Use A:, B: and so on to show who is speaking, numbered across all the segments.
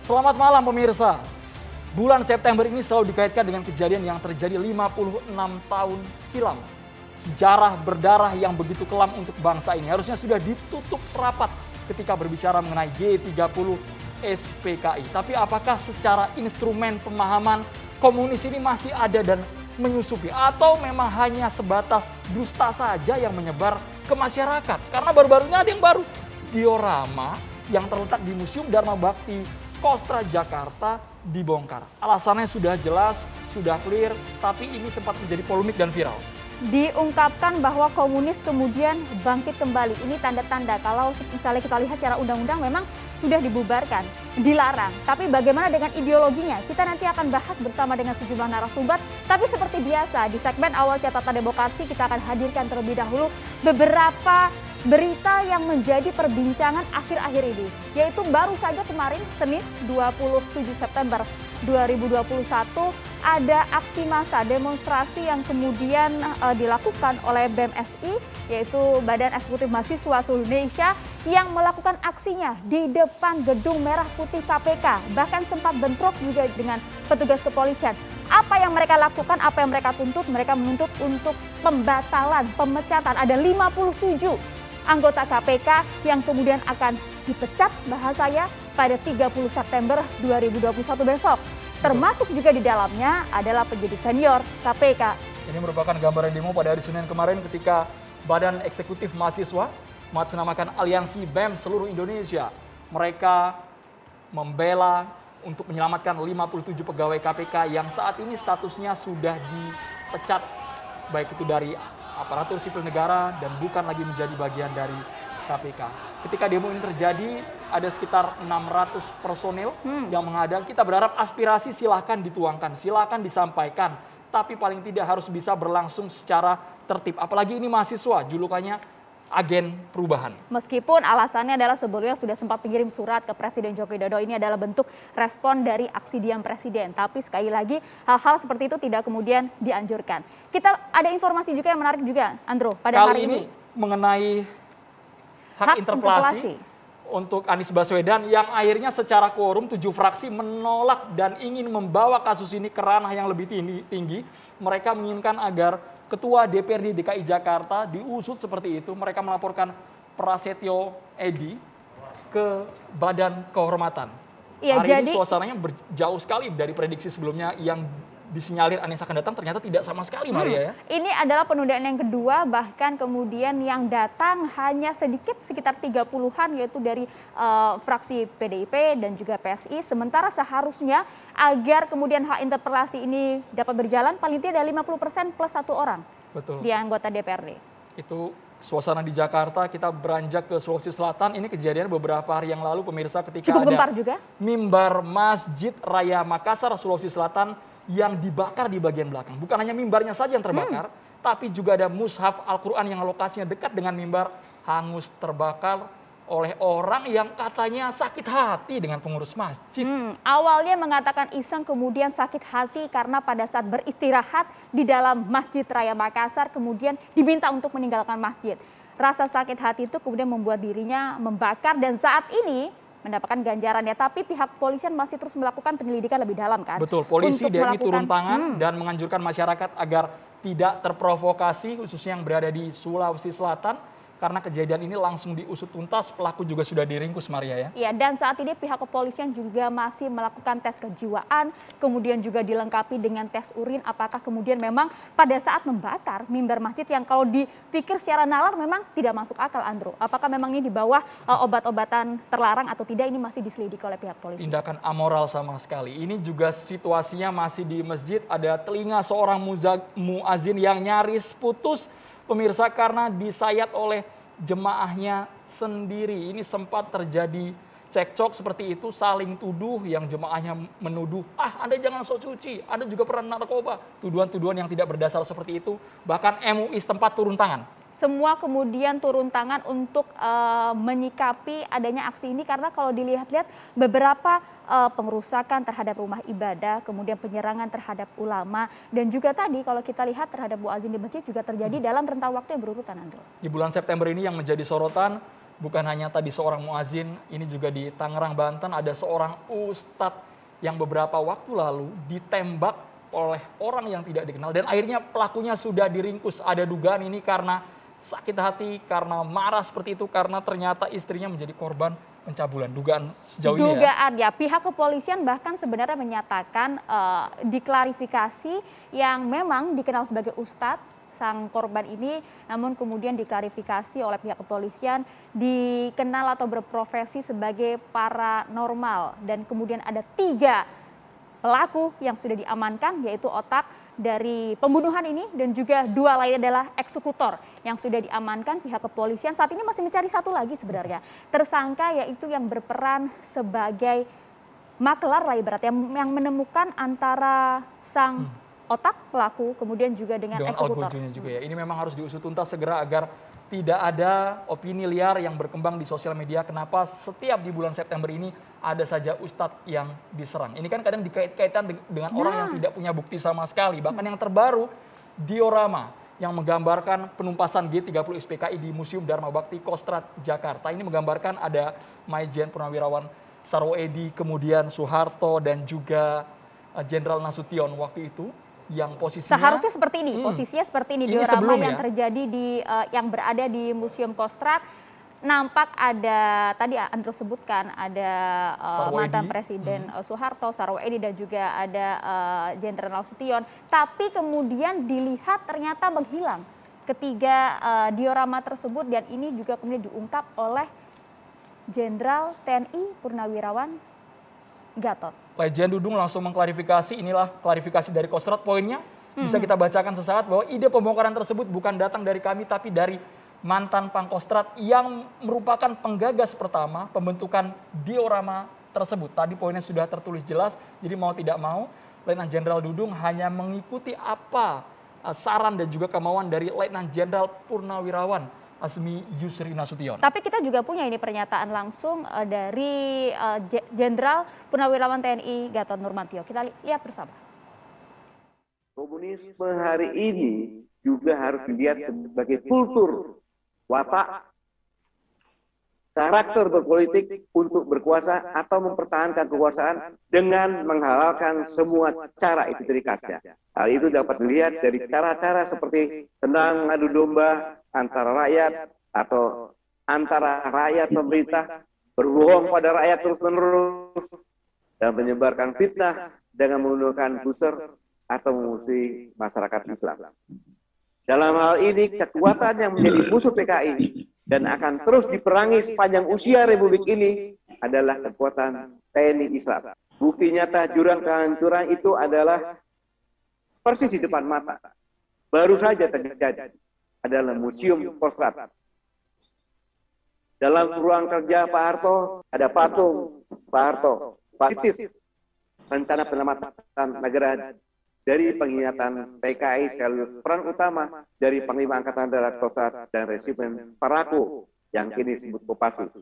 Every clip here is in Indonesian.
A: Selamat malam pemirsa. Bulan September ini selalu dikaitkan dengan kejadian yang terjadi 56 tahun silam. Sejarah berdarah yang begitu kelam untuk bangsa ini harusnya sudah ditutup rapat ketika berbicara mengenai G30 SPKI. Tapi apakah secara instrumen pemahaman komunis ini masih ada dan menyusupi? Atau memang hanya sebatas dusta saja yang menyebar ke masyarakat? Karena baru-baru ini ada yang baru. Diorama yang terletak di Museum Dharma Bakti Kostra Jakarta dibongkar. Alasannya sudah jelas, sudah clear, tapi ini sempat menjadi polemik dan viral.
B: Diungkapkan bahwa komunis kemudian bangkit kembali. Ini tanda-tanda kalau misalnya kita lihat secara undang-undang memang sudah dibubarkan, dilarang. Tapi bagaimana dengan ideologinya? Kita nanti akan bahas bersama dengan sejumlah narasumber. Tapi seperti biasa di segmen awal catatan demokrasi kita akan hadirkan terlebih dahulu beberapa berita yang menjadi perbincangan akhir-akhir ini, yaitu baru saja kemarin Senin 27 September 2021 ada aksi massa demonstrasi yang kemudian dilakukan oleh BEM-SI, yaitu Badan Eksekutif Mahasiswa Seluruh Indonesia, yang melakukan aksinya di depan Gedung Merah Putih KPK, bahkan sempat bentrok juga dengan petugas kepolisian. Apa yang mereka lakukan, apa yang mereka tuntut? Mereka menuntut untuk pembatalan, pemecatan. Ada 57 anggota KPK yang kemudian akan dipecat bahasanya pada 30 September 2021 besok. Termasuk juga di dalamnya adalah penyidik senior KPK.
A: Ini merupakan gambaran demo pada hari Senin kemarin ketika Badan Eksekutif Mahasiswa mengatasnamakan Aliansi BEM seluruh Indonesia. Mereka membela untuk menyelamatkan 57 pegawai KPK yang saat ini statusnya sudah dipecat, baik itu dari aparatur sipil negara dan bukan lagi menjadi bagian dari KPK. Ketika demo ini terjadi, ada sekitar 600 personil yang menghadang. Kita berharap aspirasi silahkan dituangkan, silahkan disampaikan. Tapi paling tidak harus bisa berlangsung secara tertib. Apalagi ini mahasiswa, julukannya agen perubahan.
B: Meskipun alasannya adalah sebelumnya sudah sempat mengirim surat ke Presiden Joko Widodo, ini adalah bentuk respon dari aksi diam Presiden. Tapi sekali lagi hal-hal seperti itu tidak kemudian dianjurkan. Kita ada informasi juga yang menarik juga, Andro, pada hari ini
A: mengenai hak interpelasi untuk Anies Baswedan yang akhirnya secara quorum 7 fraksi menolak dan ingin membawa kasus ini ke ranah yang lebih tinggi. Mereka menginginkan agar Ketua DPRD DKI Jakarta diusut seperti itu. Mereka melaporkan Prasetyo Edy ke Badan Kehormatan.
B: Ya,
A: hari ini suasananya jauh sekali dari prediksi sebelumnya yang disinyalir Anies akan datang, ternyata tidak sama sekali, Maria ya.
B: Ini adalah penundaan yang kedua, bahkan kemudian yang datang hanya sedikit, sekitar 30-an, yaitu dari fraksi PDIP dan juga PSI. Sementara seharusnya agar kemudian hak interpelasi ini dapat berjalan, paling tidak ada 50% plus 1 orang.
A: Betul.
B: Di anggota DPRD.
A: Itu suasana di Jakarta. Kita beranjak ke Sulawesi Selatan. Ini kejadian beberapa hari yang lalu, pemirsa, ketika
B: cukup
A: ada
B: gempar juga
A: mimbar Masjid Raya Makassar, Sulawesi Selatan yang dibakar di bagian belakang. Bukan hanya mimbarnya saja yang terbakar, tapi juga ada mushaf Al-Quran yang lokasinya dekat dengan mimbar hangus terbakar oleh orang yang katanya sakit hati dengan pengurus masjid.
B: Awalnya mengatakan iseng, kemudian sakit hati karena pada saat beristirahat di dalam Masjid Raya Makassar kemudian diminta untuk meninggalkan masjid. Rasa sakit hati itu kemudian membuat dirinya membakar dan saat ini mendapatkan ganjarannya, tapi pihak kepolisian masih terus melakukan penyelidikan lebih dalam kan.
A: Betul, polisi DMI turun tangan dan menganjurkan masyarakat agar tidak terprovokasi, khususnya yang berada di Sulawesi Selatan, karena kejadian ini langsung diusut tuntas, pelaku juga sudah diringkus, Maria ya.
B: Iya, dan saat ini pihak kepolisian juga masih melakukan tes kejiwaan, kemudian juga dilengkapi dengan tes urin, apakah kemudian memang pada saat membakar mimbar masjid yang kalau dipikir secara nalar memang tidak masuk akal, Andro. Apakah memang ini di bawah obat-obatan terlarang atau tidak, ini masih diselidiki oleh pihak polisi.
A: Tindakan amoral sama sekali. Ini juga situasinya masih di masjid, ada telinga seorang muazin yang nyaris putus, pemirsa, karena disayat oleh jemaahnya sendiri. Ini sempat terjadi cekcok seperti itu, saling tuduh, yang jemaahnya menuduh, Anda jangan sok suci, Anda juga pernah narkoba. Tuduhan-tuduhan yang tidak berdasar seperti itu. Bahkan MUI setempat turun tangan.
B: Semua kemudian turun tangan untuk menyikapi adanya aksi ini, karena kalau dilihat-lihat beberapa pengerusakan terhadap rumah ibadah, kemudian penyerangan terhadap ulama, dan juga tadi kalau kita lihat terhadap muazin di masjid juga terjadi dalam rentang waktu yang berurutan, Andro.
A: Di bulan September ini yang menjadi sorotan, bukan hanya tadi seorang muazin, ini juga di Tangerang, Banten ada seorang ustadz yang beberapa waktu lalu ditembak oleh orang yang tidak dikenal dan akhirnya pelakunya sudah diringkus. Ada dugaan ini karena sakit hati, karena marah seperti itu, karena ternyata istrinya menjadi korban pencabulan. Dugaan sejauh ini ya.
B: Dugaan ya, pihak kepolisian bahkan sebenarnya menyatakan diklarifikasi yang memang dikenal sebagai ustadz sang korban ini, namun kemudian diklarifikasi oleh pihak kepolisian dikenal atau berprofesi sebagai paranormal, dan kemudian ada 3 pelaku yang sudah diamankan, yaitu otak dari pembunuhan ini dan juga 2 lainnya adalah eksekutor yang sudah diamankan. Pihak kepolisian saat ini masih mencari 1 lagi sebenarnya tersangka, yaitu yang berperan sebagai maklar lah ibaratnya, yang menemukan antara sang otak pelaku kemudian juga dengan eksekutor.
A: Algojonya juga ya. Ini memang harus diusut tuntas segera agar tidak ada opini liar yang berkembang di sosial media. Kenapa setiap di bulan September ini ada saja ustadz yang diserang. Ini kan kadang dikait-kaitan dengan orang yang tidak punya bukti sama sekali. Bahkan yang terbaru, diorama yang menggambarkan penumpasan G30 SPKI di Museum Dharma Bakti Kostrad, Jakarta. Ini menggambarkan ada Maijen Purnawirawan Sarwoedi, kemudian Soeharto, dan juga Jenderal Nasution waktu itu. Yang posisinya
B: seharusnya seperti ini, posisinya seperti ini diorama yang terjadi di yang berada di Museum Kostrad. Nampak ada, tadi Andro sebutkan, ada mantan Presiden Soeharto, Sarwoedi, dan juga ada Jenderal Nasution. Tapi kemudian dilihat ternyata menghilang ketiga diorama tersebut, dan ini juga kemudian diungkap oleh Jenderal TNI Purnawirawan Gatot.
A: Legend Dudung langsung mengklarifikasi, inilah klarifikasi dari Kostrad, poinnya bisa kita bacakan sesaat, bahwa ide pembongkaran tersebut bukan datang dari kami tapi dari mantan Pangkostrat yang merupakan penggagas pertama pembentukan diorama tersebut. Tadi poinnya sudah tertulis jelas, jadi mau tidak mau Letnan Jenderal Dudung hanya mengikuti apa saran dan juga kemauan dari Letnan Jenderal Purnawirawan Azmi Yusri Nasution.
B: Tapi kita juga punya ini pernyataan langsung dari Jenderal Purnawirawan TNI Gatot Nurmantio. Kita lihat bersama.
C: Komunisme hari ini juga harus dilihat sebagai kultur, watak, karakter berpolitik untuk berkuasa atau mempertahankan kekuasaan dengan menghalalkan semua cara integritasnya. Hal itu dapat dilihat dari cara-cara seperti tenang adu domba antara rakyat atau antara rakyat pemerintah, berbohong pada rakyat terus-menerus, dan menyebarkan fitnah dengan menggunakan buzzer atau memusuhi masyarakat Islam. Dalam hal ini, kekuatan yang menjadi musuh PKI dan akan terus diperangi sepanjang usia Republik ini adalah kekuatan TNI Islam. Bukti nyata jurang kehancuran itu adalah persis di depan mata. Baru saja terjadi adalah Museum Kostrad. Dalam ruang kerja Pak Harto ada patung Pak Harto, Pak Titis, rencana penyelamatan negara dari pengkhianatan PKI sekaligus peran utama dari Panglima Angkatan Darat Kostrad dan Resimen Parako yang kini disebut Kopassus.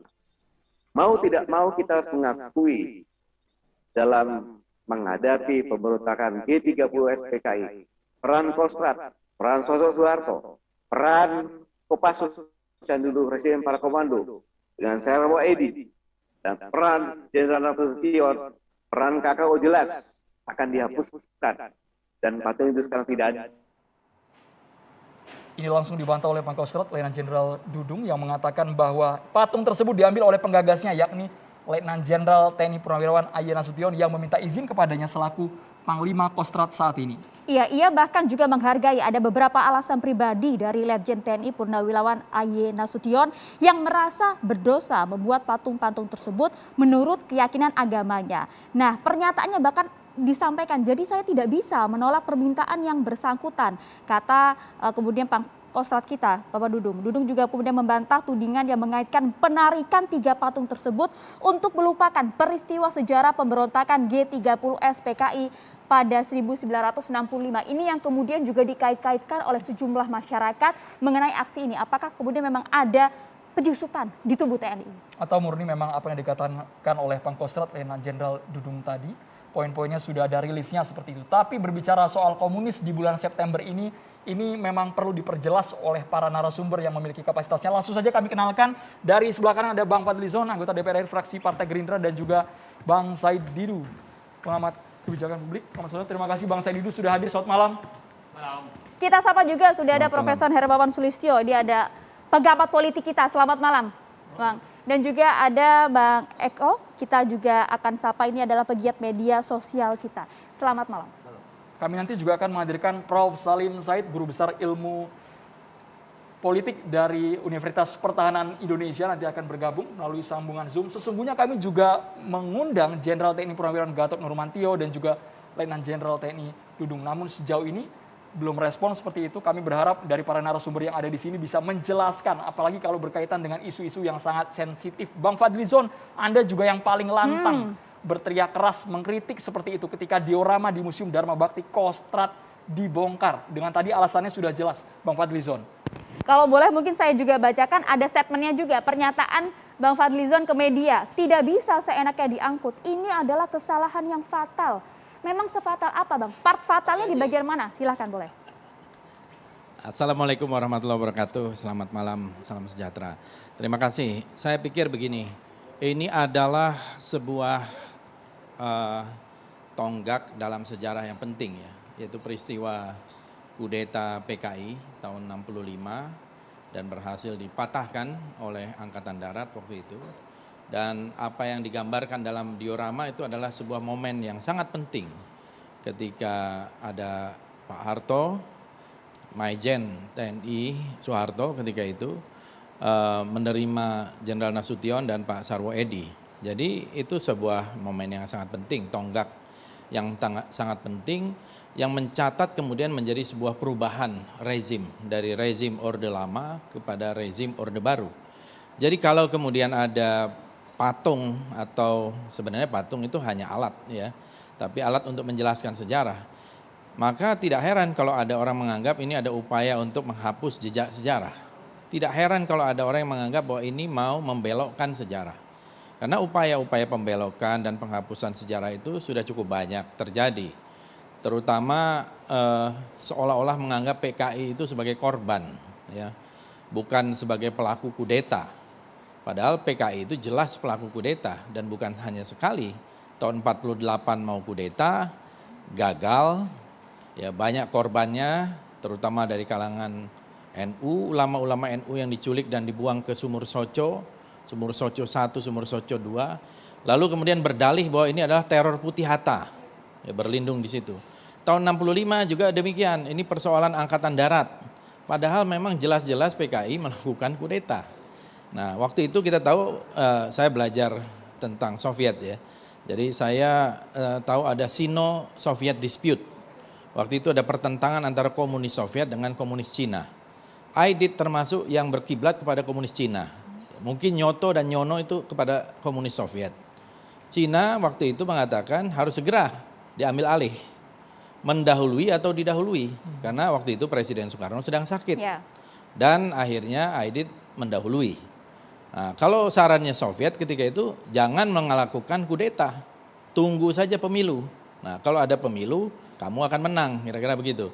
C: Mau tidak mau kita harus mengakui dalam menghadapi pemberontakan G30 SPKI, peran Kostrad, peran sosok Soeharto, peran Kopassus yang dulu Resimen Para Komando dengan Sarwoedi, dan peran Jenderal Nasution, peran KKO jelas akan dihapuskan. Dan patung itu sekarang tidak ada.
A: Ini langsung dibantah oleh Pangkostrat, Letnan Jenderal Dudung, yang mengatakan bahwa patung tersebut diambil oleh penggagasnya, yakni Letnan Jenderal TNI Purnawirawan A.Y. Nasution yang meminta izin kepadanya selaku Panglima Kostrad saat ini.
B: Iya, ia bahkan juga menghargai ada beberapa alasan pribadi dari Letjen TNI Purnawirawan A.Y. Nasution yang merasa berdosa membuat patung-patung tersebut menurut keyakinan agamanya. Nah, pernyataannya bahkan disampaikan, jadi saya tidak bisa menolak permintaan yang bersangkutan, kata kemudian Pangkostrat kita, Bapak Dudung. Dudung juga kemudian membantah tudingan yang mengaitkan penarikan 3 patung tersebut untuk melupakan peristiwa sejarah pemberontakan G30 SPKI pada 1965. Ini yang kemudian juga dikait-kaitkan oleh sejumlah masyarakat mengenai aksi ini. Apakah kemudian memang ada penyusupan di tubuh TNI?
A: Atau murni memang apa yang dikatakan oleh Pangkostrat Letnan Jenderal Dudung tadi, poin-poinnya sudah ada rilisnya seperti itu. Tapi berbicara soal komunis di bulan September ini, ini memang perlu diperjelas oleh para narasumber yang memiliki kapasitasnya. Langsung saja kami kenalkan, dari sebelah kanan ada Bang Fadlizon, anggota DPR RI fraksi Partai Gerindra, dan juga Bang Said Didu, pengamat kebijakan publik. Terima kasih Bang Said Didu sudah hadir. Selamat malam.
B: Kita sapa juga sudah ada Profesor Hermawan Sulistyo, dia ada pengamat politik kita. Selamat malam, Bang. Dan juga ada Bang Eko, kita juga akan sapa, ini adalah pegiat media sosial kita. Selamat malam.
A: Kami nanti juga akan menghadirkan Prof. Salim Said, Guru Besar Ilmu Politik dari Universitas Pertahanan Indonesia, nanti akan bergabung melalui sambungan Zoom. Sesungguhnya kami juga mengundang Jenderal TNI Purnawirawan Gatot Nurmantio dan juga Letnan Jenderal TNI Dudung. Namun sejauh ini belum respon seperti itu. Kami berharap dari para narasumber yang ada di sini bisa menjelaskan, apalagi kalau berkaitan dengan isu-isu yang sangat sensitif. Bang Fadlizon, Anda juga yang paling lantang berteriak keras mengkritik seperti itu ketika diorama di Museum Dharma Bakti Kostrad dibongkar. Dengan tadi alasannya sudah jelas, Bang Fadlizon.
B: Kalau boleh mungkin saya juga bacakan, ada statementnya juga, pernyataan Bang Fadlizon ke media, tidak bisa seenaknya diangkut, ini adalah kesalahan yang fatal. Memang sefatal apa Bang? Part fatalnya di bagian mana? Silahkan boleh.
D: Assalamualaikum warahmatullahi wabarakatuh, selamat malam, salam sejahtera. Terima kasih, saya pikir begini, ini adalah sebuah tonggak dalam sejarah yang penting ya, yaitu peristiwa kudeta PKI tahun 65 dan berhasil dipatahkan oleh Angkatan Darat waktu itu. Dan apa yang digambarkan dalam diorama itu adalah sebuah momen yang sangat penting ketika ada Pak Harto, Maijen TNI Soeharto ketika itu menerima Jenderal Nasution dan Pak Sarwo Edi. Jadi itu sebuah momen yang sangat penting, tonggak yang sangat penting yang mencatat kemudian menjadi sebuah perubahan rezim dari rezim Orde Lama kepada rezim Orde Baru. Jadi kalau kemudian ada patung, atau sebenarnya patung itu hanya alat ya, tapi alat untuk menjelaskan sejarah, maka tidak heran kalau ada orang menganggap ini ada upaya untuk menghapus jejak sejarah. Tidak heran kalau ada orang yang menganggap bahwa ini mau membelokkan sejarah. Karena upaya-upaya pembelokan dan penghapusan sejarah itu sudah cukup banyak terjadi. Terutama seolah-olah menganggap PKI itu sebagai korban, ya, bukan sebagai pelaku kudeta. Padahal PKI itu jelas pelaku kudeta dan bukan hanya sekali. Tahun 48 mau kudeta, gagal, ya banyak korbannya, terutama dari kalangan NU, ulama-ulama NU yang diculik dan dibuang ke Sumur Soco 1, Sumur Soco 2. Lalu kemudian berdalih bahwa ini adalah teror Putih Hatta, ya, berlindung di situ. Tahun 65 juga demikian, ini persoalan Angkatan Darat. Padahal memang jelas-jelas PKI melakukan kudeta. Nah waktu itu kita tahu, saya belajar tentang Soviet ya. Jadi saya tahu ada Sino-Soviet dispute. Waktu itu ada pertentangan antara komunis Soviet dengan komunis Cina. Aidit termasuk yang berkiblat kepada komunis Cina. Mungkin Nyoto dan Nyono itu kepada komunis Soviet. Cina waktu itu mengatakan harus segera diambil alih. Mendahului atau didahului. Karena waktu itu Presiden Soekarno sedang sakit. Yeah. Dan akhirnya Aidit mendahului. Nah, kalau sarannya Soviet ketika itu jangan melakukan kudeta. Tunggu saja pemilu. Nah kalau ada pemilu kamu akan menang, kira-kira begitu.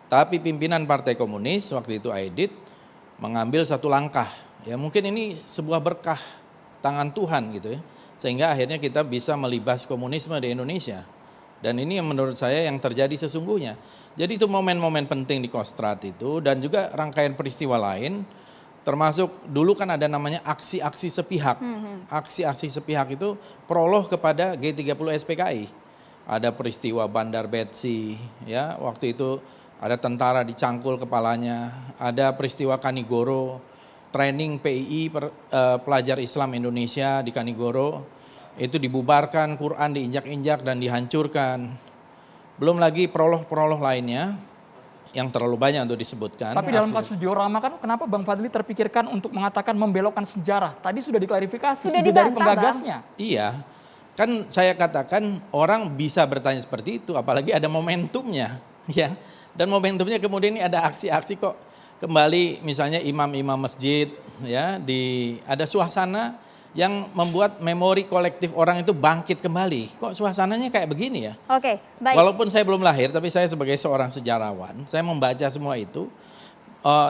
D: Tapi pimpinan Partai Komunis waktu itu Aidit mengambil satu langkah. Ya mungkin ini sebuah berkah tangan Tuhan gitu ya. Sehingga akhirnya kita bisa melibas komunisme di Indonesia. Dan ini yang menurut saya yang terjadi sesungguhnya. Jadi itu momen-momen penting di Kostrad itu dan juga rangkaian peristiwa lain. Termasuk dulu kan ada namanya aksi-aksi sepihak. Aksi-aksi sepihak itu prolog kepada G30 SPKI. Ada peristiwa Bandar Betsi, ya waktu itu ada tentara dicangkul kepalanya. Ada peristiwa Kanigoro, training PII pelajar Islam Indonesia di Kanigoro. Itu dibubarkan, Quran diinjak-injak dan dihancurkan. Belum lagi prolog-prolog lainnya yang terlalu banyak untuk disebutkan.
A: Tapi dalam kasus diorama kan kenapa Bang Fadli terpikirkan untuk mengatakan membelokkan sejarah? Tadi sudah diklarifikasi, sudah dari penggagasnya.
D: Bang. Iya, kan saya katakan orang bisa bertanya seperti itu, apalagi ada momentumnya. Ya. Dan momentumnya kemudian ini ada aksi-aksi kok kembali misalnya imam-imam masjid, ya, ada suasana yang membuat memori kolektif orang itu bangkit kembali. Kok suasananya kayak begini ya?
B: Oke, baik.
D: Walaupun saya belum lahir, tapi saya sebagai seorang sejarawan, saya membaca semua itu,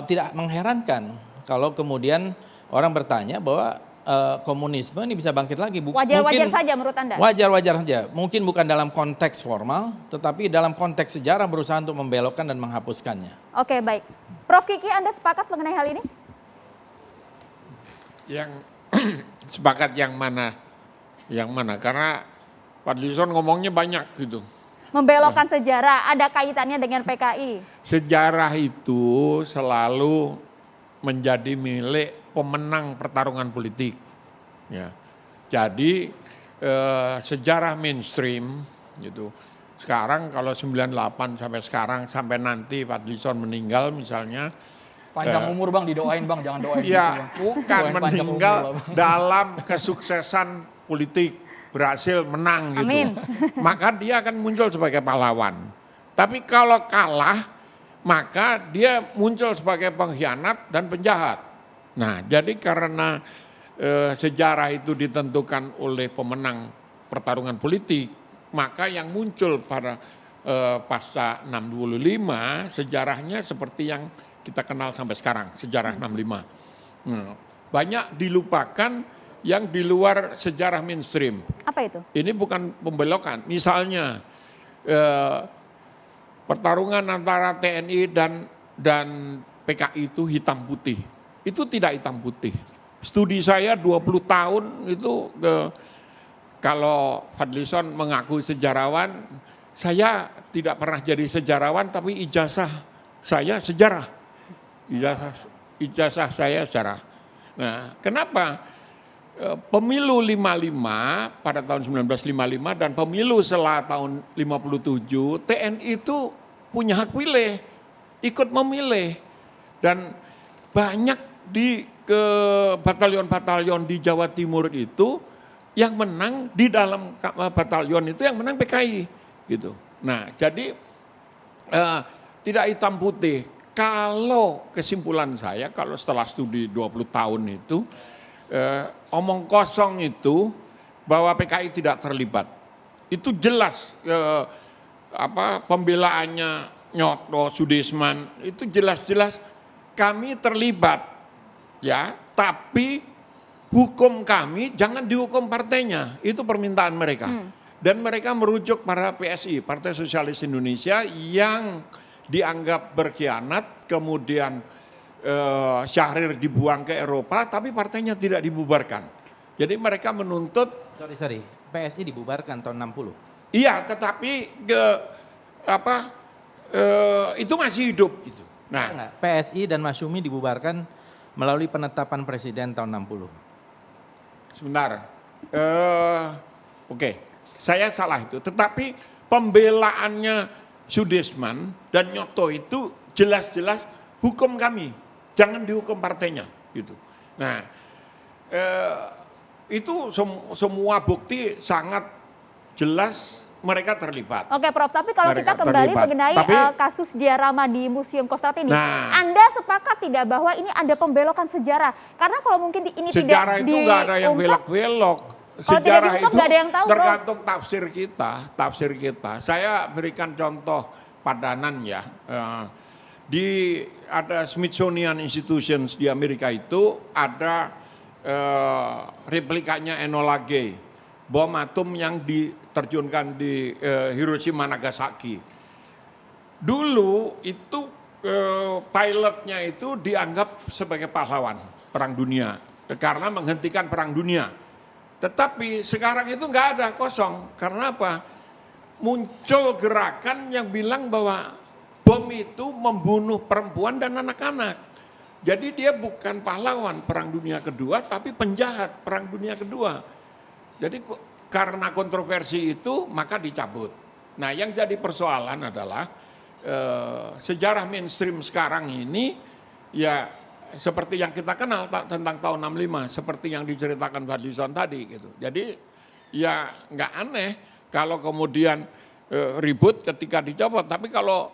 D: tidak mengherankan kalau kemudian orang bertanya bahwa komunisme ini bisa bangkit lagi.
B: Wajar-wajar saja menurut Anda?
D: Wajar-wajar saja. Mungkin bukan dalam konteks formal, tetapi dalam konteks sejarah berusaha untuk membelokkan dan menghapuskannya.
B: Oke, baik. Prof. Kiki, Anda sepakat mengenai hal ini?
E: Yang sepakat yang mana? Yang mana? Karena Fadlizon ngomongnya banyak gitu.
B: Membelokkan sejarah, ada kaitannya dengan PKI?
E: Sejarah itu selalu menjadi milik pemenang pertarungan politik. Ya. Jadi sejarah mainstream gitu. Sekarang kalau 98 sampai sekarang sampai nanti Fadlizon meninggal misalnya.
A: Panjang umur Bang, didoain Bang, jangan doain gitu
E: Ya,
A: Bang.
E: bukan
A: Doain panjang
E: meninggal
A: umur lah, Bang.
E: dalam kesuksesan politik, berhasil menang gitu.
B: Amin.
E: Maka dia akan muncul sebagai pahlawan. Tapi kalau kalah, maka dia muncul sebagai pengkhianat dan penjahat. Nah, jadi karena sejarah itu ditentukan oleh pemenang pertarungan politik, maka yang muncul pada pasca 625 sejarahnya seperti yang kita kenal sampai sekarang, sejarah 65. Banyak dilupakan yang di luar sejarah mainstream.
B: Apa itu?
E: Ini bukan pembelokan. Misalnya pertarungan antara TNI dan PKI itu hitam putih. Itu tidak hitam putih. Studi saya 20 tahun itu kalau Fadlizon mengaku sejarawan, saya tidak pernah jadi sejarawan tapi ijazah saya sejarah. Ijazah saya sejarah. Nah, kenapa? Pemilu 55 pada tahun 1955 dan pemilu setelah tahun 57, TNI itu punya hak pilih, ikut memilih. Dan banyak di batalion-batalion di Jawa Timur itu yang menang di dalam batalion itu yang menang PKI gitu. Nah, jadi tidak hitam putih. Kalau kesimpulan saya, kalau setelah studi 20 tahun itu, omong kosong itu bahwa PKI tidak terlibat. Itu jelas pembelaannya Nyoto, Sudirman, itu jelas-jelas kami terlibat. Ya, tapi hukum kami jangan dihukum partainya, itu permintaan mereka. Dan mereka merujuk pada PSI, Partai Sosialis Indonesia yang dianggap berkhianat, kemudian Syahrir dibuang ke Eropa, tapi partainya tidak dibubarkan. Jadi mereka menuntut.
D: Sorry, PSI dibubarkan tahun 60.
E: Iya, tetapi itu masih hidup gitu. Nah,
D: PSI dan Masyumi dibubarkan melalui penetapan presiden tahun 60.
E: Sebentar, oke, saya salah itu. Tetapi pembelaannya Sudirman dan Nyoto itu jelas-jelas hukum kami, jangan dihukum partainya gitu. Nah, itu semua bukti sangat jelas mereka terlibat.
B: Oke Prof, tapi kalau
E: Mereka
B: kita kembali
E: terlibat.
B: mengenai kasus diorama di Museum Kostrad ini,
E: Nah.
B: Anda sepakat tidak bahwa ini ada pembelokan sejarah? Karena kalau mungkin ini
E: Sejarah
B: tidak
E: itu nggak ada yang
B: diungkap,
E: belok-belok.
B: Kalau tidak
E: Sejarah
B: diungkap
E: itu
B: nggak ada yang tahu, Prof.
E: tergantung tafsir kita. Saya berikan contoh padanan ya. Ada Smithsonian Institutions di Amerika itu ada replikanya Enola Gay, bom atom yang diterjunkan di Hiroshima Nagasaki. Dulu itu pilotnya itu dianggap sebagai pahlawan perang dunia karena menghentikan perang dunia. Tetapi sekarang itu nggak ada, kosong. Karena apa? Muncul gerakan yang bilang bahwa bom itu membunuh perempuan dan anak-anak. Jadi dia bukan pahlawan perang dunia kedua, tapi penjahat perang dunia kedua. Jadi karena kontroversi itu maka dicabut. Nah, yang jadi persoalan adalah sejarah mainstream sekarang ini ya seperti yang kita kenal tentang tahun 65, seperti yang diceritakan Fadlizon tadi gitu. Jadi ya nggak aneh kalau kemudian ribut ketika dicopot, tapi kalau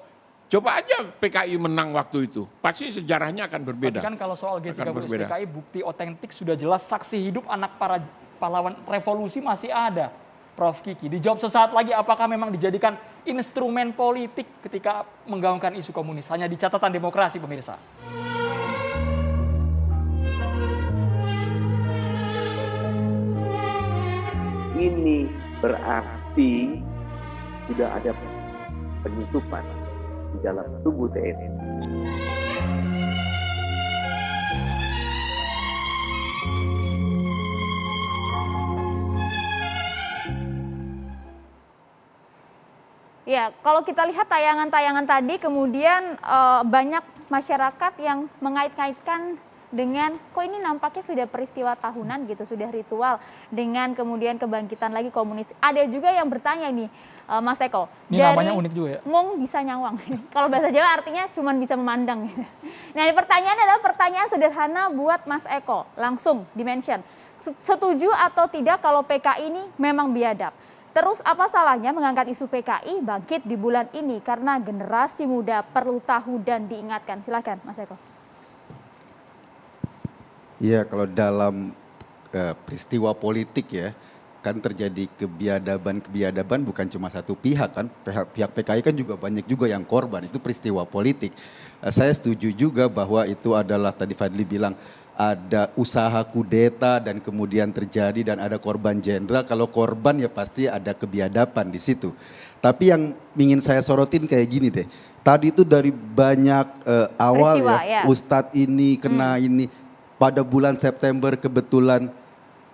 E: Coba aja PKI menang waktu itu, pasti sejarahnya akan berbeda.
A: Tapi kan kalau soal
E: Akan
A: G30
E: berbeda.
A: PKI bukti otentik sudah jelas, saksi hidup anak para pahlawan revolusi masih ada. Prof. Kiki, dijawab sesaat lagi, apakah memang dijadikan instrumen politik ketika menggaungkan isu komunis? Hanya di catatan demokrasi, pemirsa.
C: Ini berarti sudah ada penyusupan di dalam tubuh TNI.
B: Ya, kalau kita lihat tayangan-tayangan tadi, kemudian banyak masyarakat yang mengait-ngaitkan dengan kok ini nampaknya sudah peristiwa tahunan gitu, sudah ritual dengan kemudian kebangkitan lagi komunis. Ada juga yang bertanya nih, Mas Eko.
A: Ini namanya unik juga ya.
B: Ngong bisa nyawang. Kalau bahasa Jawa artinya cuman bisa memandang. Nah, ini pertanyaan adalah pertanyaan sederhana buat Mas Eko. Langsung di-mention. Setuju atau tidak kalau PKI ini memang biadab? Terus apa salahnya mengangkat isu PKI bangkit di bulan ini karena generasi muda perlu tahu dan diingatkan. Silakan Mas Eko.
F: Iya, kalau dalam peristiwa politik ya, kan terjadi kebiadaban bukan cuma satu pihak kan, pihak PKI kan juga banyak juga yang korban, itu peristiwa politik. Saya setuju juga bahwa itu adalah tadi Fadli bilang ada usaha kudeta dan kemudian terjadi dan ada korban jenderal. Kalau korban ya pasti ada kebiadaban di situ. Tapi yang ingin saya sorotin kayak gini deh. Tadi itu dari banyak awal
B: Peristiwa,
F: ya,
B: ya.
F: Ustadz ini kena ini pada bulan September kebetulan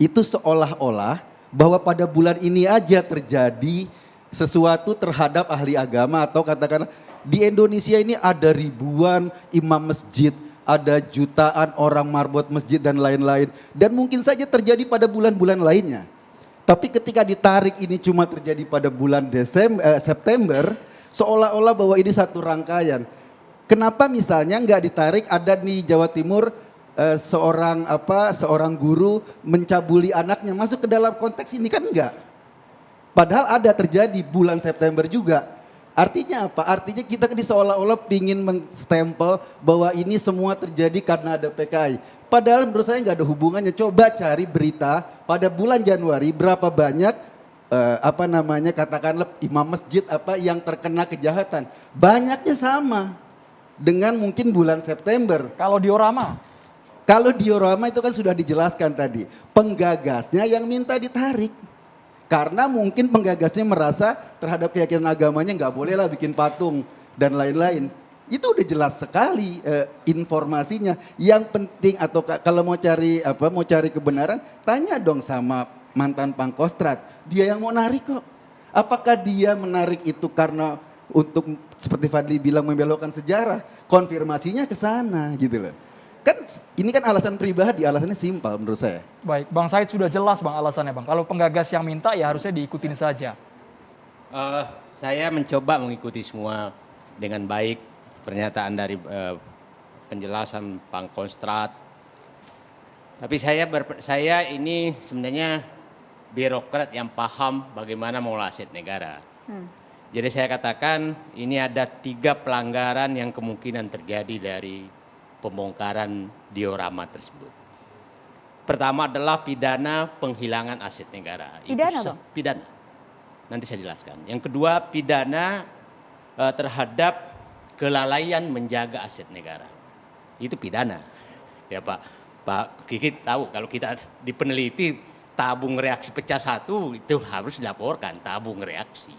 F: itu seolah-olah bahwa pada bulan ini aja terjadi sesuatu terhadap ahli agama atau katakanlah di Indonesia ini ada ribuan imam masjid, ada jutaan orang marbot masjid dan lain-lain. Dan mungkin saja terjadi pada bulan-bulan lainnya. Tapi ketika ditarik ini cuma terjadi pada bulan September, seolah-olah bahwa ini satu rangkaian. Kenapa misalnya nggak ditarik ada di Jawa Timur seorang guru mencabuli anaknya masuk ke dalam konteks ini kan enggak. Padahal ada terjadi bulan September juga. Artinya apa? Artinya kita kan seolah-olah pingin menstempel bahwa ini semua terjadi karena ada PKI. Padahal menurut saya nggak ada hubungannya. Coba cari berita pada bulan Januari berapa banyak katakanlah imam masjid yang terkena kejahatan. Banyaknya sama dengan mungkin bulan September.
A: Kalau
F: diorama itu kan sudah dijelaskan tadi. Penggagasnya yang minta ditarik. Karena mungkin penggagasnya merasa terhadap keyakinan agamanya nggak boleh lah bikin patung dan lain-lain. Itu udah jelas sekali informasinya. Yang penting atau kalau mau cari kebenaran, tanya dong sama mantan Pangkostrat. Dia yang mau narik kok. Apakah dia menarik itu karena untuk seperti Fadli bilang membelokkan sejarah? Konfirmasinya ke sana gitu loh. Kan ini kan alasan pribadi, alasannya simpel menurut saya.
A: Baik, Bang Said sudah jelas Bang alasannya Bang. Kalau penggagas yang minta ya harusnya diikutin saja.
G: Saya mencoba mengikuti semua dengan baik pernyataan dari penjelasan Pangkostrat. Tapi saya ini sebenarnya birokrat yang paham bagaimana mengelola aset negara. Jadi saya katakan ini ada 3 pelanggaran yang kemungkinan terjadi dari pembongkaran diorama tersebut. Pertama adalah pidana penghilangan aset negara. Pidana. Nanti saya jelaskan. Yang kedua pidana terhadap kelalaian menjaga aset negara. Itu pidana. Ya Pak Kiki tahu kalau kita di peneliti tabung reaksi pecah 1 itu harus dilaporkan tabung reaksi.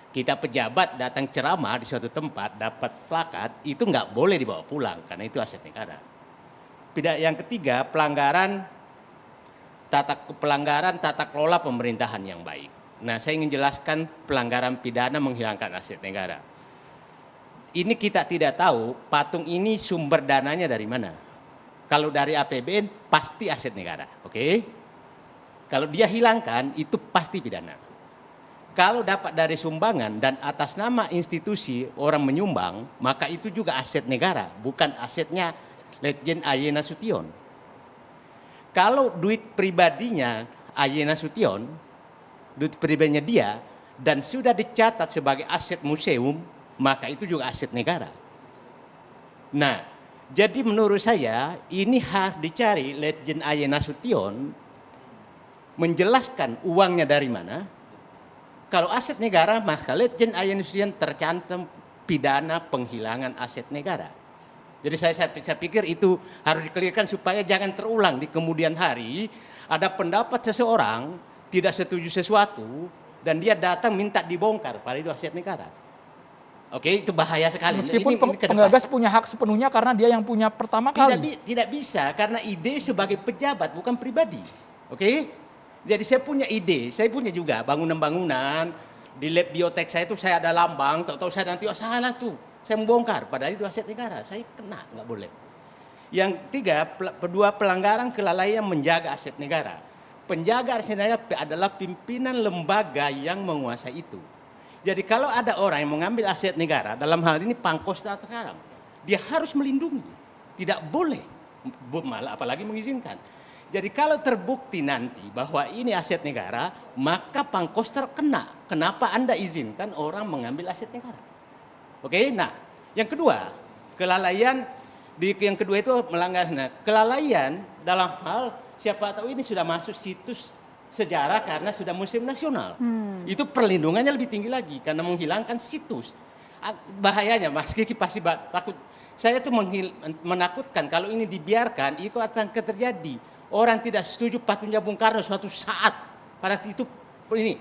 G: Kita pejabat datang ceramah di suatu tempat dapat plakat itu nggak boleh dibawa pulang karena itu aset negara. Yang ketiga pelanggaran tata kelola pemerintahan yang baik. Nah saya ingin jelaskan pelanggaran pidana menghilangkan aset negara. Ini kita tidak tahu patung ini sumber dananya dari mana. Kalau dari APBN pasti aset negara, oke? Kalau dia hilangkan itu pasti pidana. Kalau dapat dari sumbangan dan atas nama institusi orang menyumbang, maka itu juga aset negara, bukan asetnya Letjen Aye Nasution. Kalau duit pribadinya Aye Nasution, duit pribadinya dia, dan sudah dicatat sebagai aset museum, maka itu juga aset negara. Nah, jadi menurut saya ini harus dicari Letjen Aye Nasution menjelaskan uangnya dari mana. Kalau aset negara, maka Letjen Aye Nasution tercantum pidana penghilangan aset negara. Jadi saya pikir itu harus dikelirkan supaya jangan terulang di kemudian hari ada pendapat seseorang tidak setuju sesuatu dan dia datang minta dibongkar, padahal itu aset negara. Oke, itu bahaya sekali.
A: Meskipun
G: ini
A: penggagas punya hak sepenuhnya karena dia yang punya pertama kali.
G: Tidak bisa, karena ide sebagai pejabat bukan pribadi. Oke? Jadi saya punya ide, saya punya juga bangunan-bangunan. Di lab biotek saya itu saya ada lambang, tahu-tahu saya nanti, oh salah tuh, saya membongkar. Padahal itu aset negara, saya kena, nggak boleh. Yang kedua, pelanggaran kelalaian menjaga aset negara. Penjaga aset negara adalah pimpinan lembaga yang menguasai itu. Jadi kalau ada orang yang mengambil aset negara, dalam hal ini Pangkostrat sekarang, dia harus melindungi. Tidak boleh, malah apalagi mengizinkan. Jadi kalau terbukti nanti bahwa ini aset negara, maka Pangkostrat kena. Kenapa Anda izinkan orang mengambil aset negara? Oke, nah yang kedua, kelalaian, yang kedua itu melanggar. Nah, kelalaian dalam hal siapa tahu ini sudah masuk situs sejarah karena sudah museum nasional. Itu perlindungannya lebih tinggi lagi karena menghilangkan situs. Bahayanya Mas Kiki pasti takut. Saya tuh menakutkan kalau ini dibiarkan itu akan terjadi. Orang tidak setuju patungnya Bung Karno suatu saat. Pada itu ini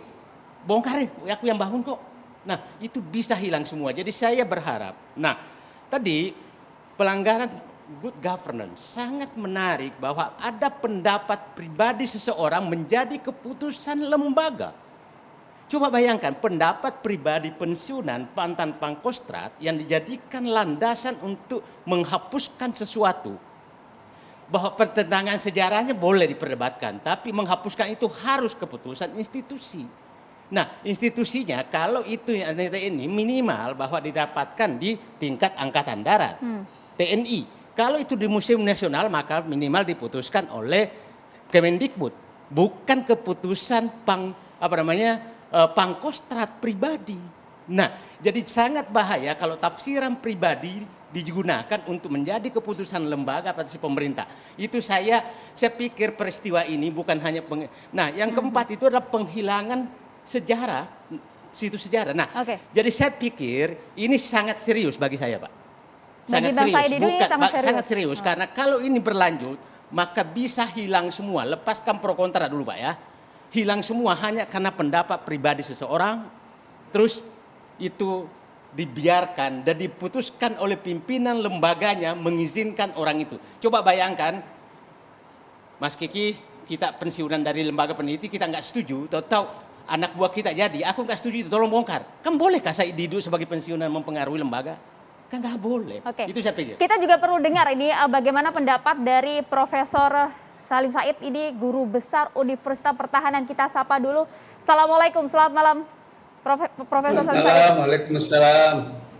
G: bongkar aku yang bangun kok. Nah itu bisa hilang semua. Jadi saya berharap. Nah tadi pelanggaran good governance sangat menarik bahwa ada pendapat pribadi seseorang menjadi keputusan lembaga. Coba bayangkan pendapat pribadi pensiunan mantan Pangkostrat yang dijadikan landasan untuk menghapuskan sesuatu. Bahwa pertentangan sejarahnya boleh diperdebatkan, tapi menghapuskan itu harus keputusan institusi. Nah, institusinya kalau itu TNI minimal bahwa didapatkan di tingkat Angkatan Darat, TNI. Kalau itu di Museum Nasional maka minimal diputuskan oleh Kemendikbud, bukan keputusan Pangkostrat pribadi. Nah, jadi sangat bahaya kalau tafsiran pribadi digunakan untuk menjadi keputusan lembaga atau pemerintah. Itu saya pikir peristiwa ini bukan hanya Nah, yang keempat itu adalah penghilangan sejarah, situs sejarah. Nah, jadi saya pikir ini sangat serius bagi saya, Pak. Sangat serius, sangat serius karena kalau ini berlanjut maka bisa hilang semua. Lepaskan pro kontra dulu, Pak ya. Hilang semua hanya karena pendapat pribadi seseorang. Terus itu dibiarkan dan diputuskan oleh pimpinan lembaganya mengizinkan orang itu. Coba bayangkan, Mas Kiki, kita pensiunan dari lembaga peneliti, kita nggak setuju, tahu anak buah kita jadi, aku nggak setuju itu, tolong bongkar. Kan bolehkah saya duduk sebagai pensiunan mempengaruhi lembaga? Kan nggak boleh. Itu saya pikir.
B: Kita juga perlu dengar ini bagaimana pendapat dari Profesor Salim Said, ini guru besar Universitas Pertahanan. Kita sapa dulu. Assalamualaikum, selamat malam. Profesor Salim Said.
H: Waalaikumsalam.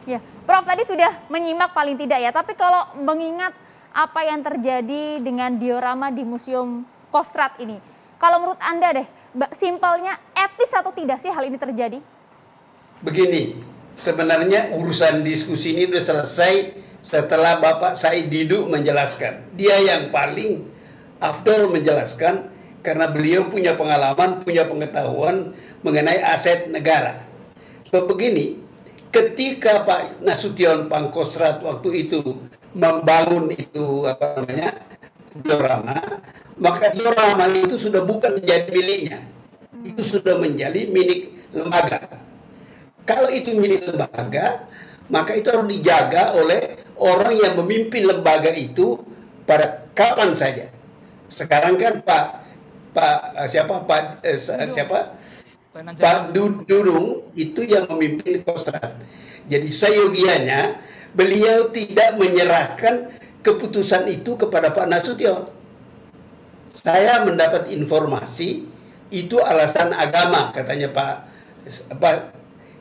B: Ya, Prof tadi sudah menyimak paling tidak ya, tapi kalau mengingat apa yang terjadi dengan diorama di Museum Kostrad ini, kalau menurut Anda deh, simpelnya etis atau tidak sih hal ini terjadi?
H: Begini, sebenarnya urusan diskusi ini sudah selesai setelah Bapak Said Didu menjelaskan. Dia yang paling afdol menjelaskan karena beliau punya pengalaman, punya pengetahuan mengenai aset negara. Begini, ketika Pak Nasution Pangkostrat waktu itu membangun itu diorama, maka diorama itu sudah bukan menjadi miliknya. Itu sudah menjadi milik lembaga. Kalau itu milik lembaga, maka itu harus dijaga oleh orang yang memimpin lembaga itu pada kapan saja. Sekarang kan Pak Dudung itu yang memimpin Kostrad. Jadi seyogianya beliau tidak menyerahkan keputusan itu kepada Pak Nasution. Saya mendapat informasi itu alasan agama, katanya Pak.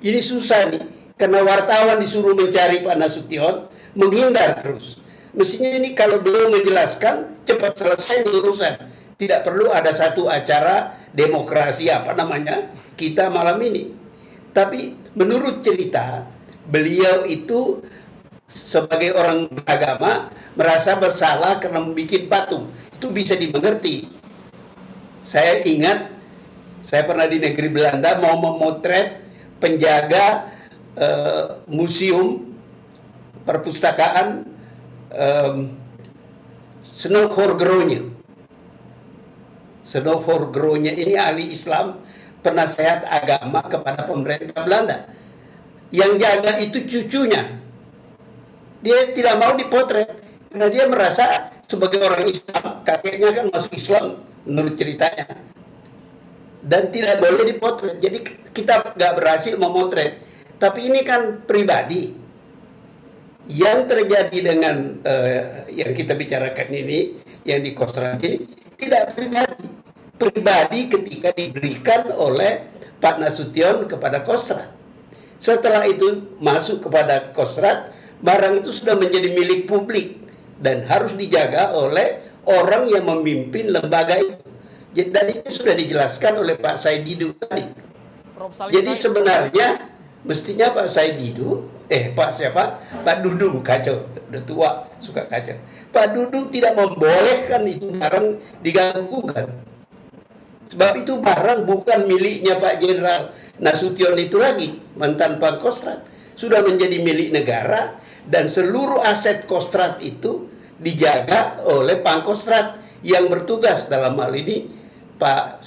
H: Ini susah nih, karena wartawan disuruh mencari Pak Nasution, menghindar terus. Mestinya ini kalau beliau menjelaskan cepat selesai urusan. Tidak perlu ada satu acara demokrasi kita malam ini. Tapi menurut cerita beliau itu sebagai orang beragama merasa bersalah karena membuat patung. Itu bisa dimengerti. Saya ingat, saya pernah di negeri Belanda mau memotret penjaga museum perpustakaan Snowhorgronya. Snowhorgronya ini ahli Islam, penasehat agama kepada pemerintah Belanda. Yang jaga itu cucunya. Dia tidak mau dipotret karena dia merasa sebagai orang Islam, kakeknya kan masuk Islam menurut ceritanya, dan tidak boleh dipotret. Jadi kita nggak berhasil memotret. Tapi ini kan pribadi. Yang terjadi dengan yang kita bicarakan ini, yang di Kostrad ini, tidak pribadi. Pribadi ketika diberikan oleh Pak Nasution kepada Kostrad. Setelah itu masuk kepada Kostrad, barang itu sudah menjadi milik publik dan harus dijaga oleh orang yang memimpin lembaga itu. Dan itu sudah dijelaskan oleh Pak Said Didu tadi. Jadi sebenarnya mestinya Pak Said Didu, Pak Dudung, kacau, udah tua, suka kacau. Pak Dudung tidak membolehkan itu barang diganggu-gugat. Sebab itu barang bukan miliknya Pak Jenderal Nasution itu lagi, mantan Pangkostrat. Sudah menjadi milik negara dan seluruh aset Kostrad itu dijaga oleh Pangkostrat yang bertugas dalam hal ini Pak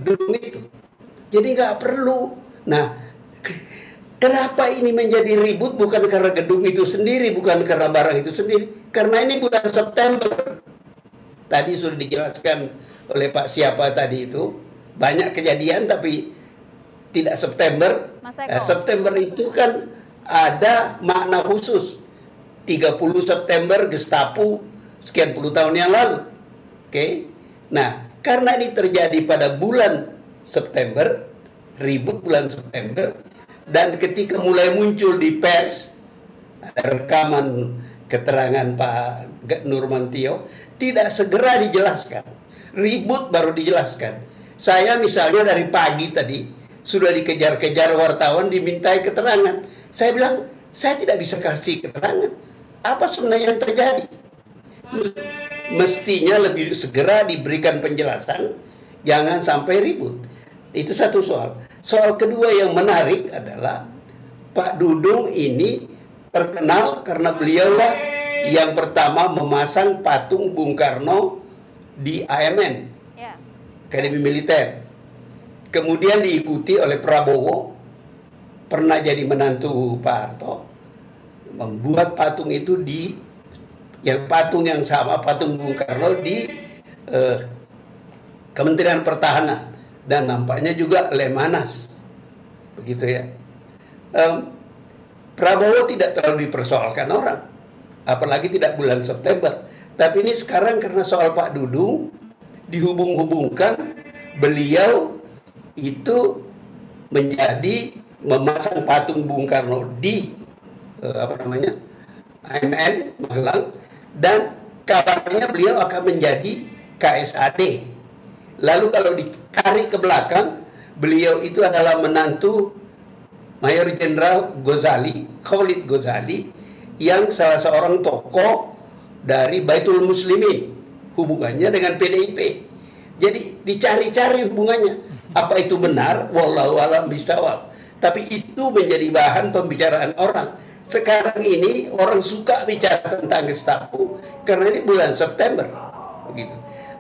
H: Dudung itu. Jadi nggak perlu. Nah, kenapa ini menjadi ribut? Bukan karena gedung itu sendiri, bukan karena barang itu sendiri. Karena ini bulan September. Tadi sudah dijelaskan oleh Pak siapa tadi itu. Banyak kejadian tapi tidak September. September itu kan ada makna khusus. 30 September Gestapo sekian puluh tahun yang lalu. Oke. Nah, karena ini terjadi pada bulan September, ribut bulan September, dan ketika mulai muncul di pers ada rekaman keterangan Pak Nurmantio, tidak segera dijelaskan. Ribut baru dijelaskan. Saya misalnya dari pagi tadi sudah dikejar-kejar wartawan dimintai keterangan. Saya bilang, saya tidak bisa kasih keterangan. Apa sebenarnya yang terjadi? Mestinya lebih segera diberikan penjelasan, jangan sampai ribut. Itu satu soal. Soal kedua yang menarik adalah Pak Dudung ini terkenal karena beliaulah yang pertama memasang patung Bung Karno di AMN, Akademi Militer. Kemudian diikuti oleh Prabowo, pernah jadi menantu Pak Harto, membuat patung itu patung yang sama, patung Bung Karno di Kementerian Pertahanan, dan nampaknya juga Lemhanas, begitu ya. Prabowo tidak terlalu dipersoalkan orang, apalagi tidak bulan September. Tapi ini sekarang karena soal Pak Dudung dihubung-hubungkan, beliau itu menjadi memasang patung Bung Karno di AMN Magelang, dan kabarnya beliau akan menjadi KSAD. Lalu kalau ditarik ke belakang, beliau itu adalah menantu Mayor Jenderal Ghazali, Khalid Ghazali, yang salah seorang tokoh dari Baitul Muslimin, hubungannya dengan PDIP. Jadi dicari-cari hubungannya. Apa itu benar? Wallahu a'lam bishawab. Tapi itu menjadi bahan pembicaraan orang. Sekarang ini orang suka bicara tentang Gestapo karena ini bulan September. Begitu.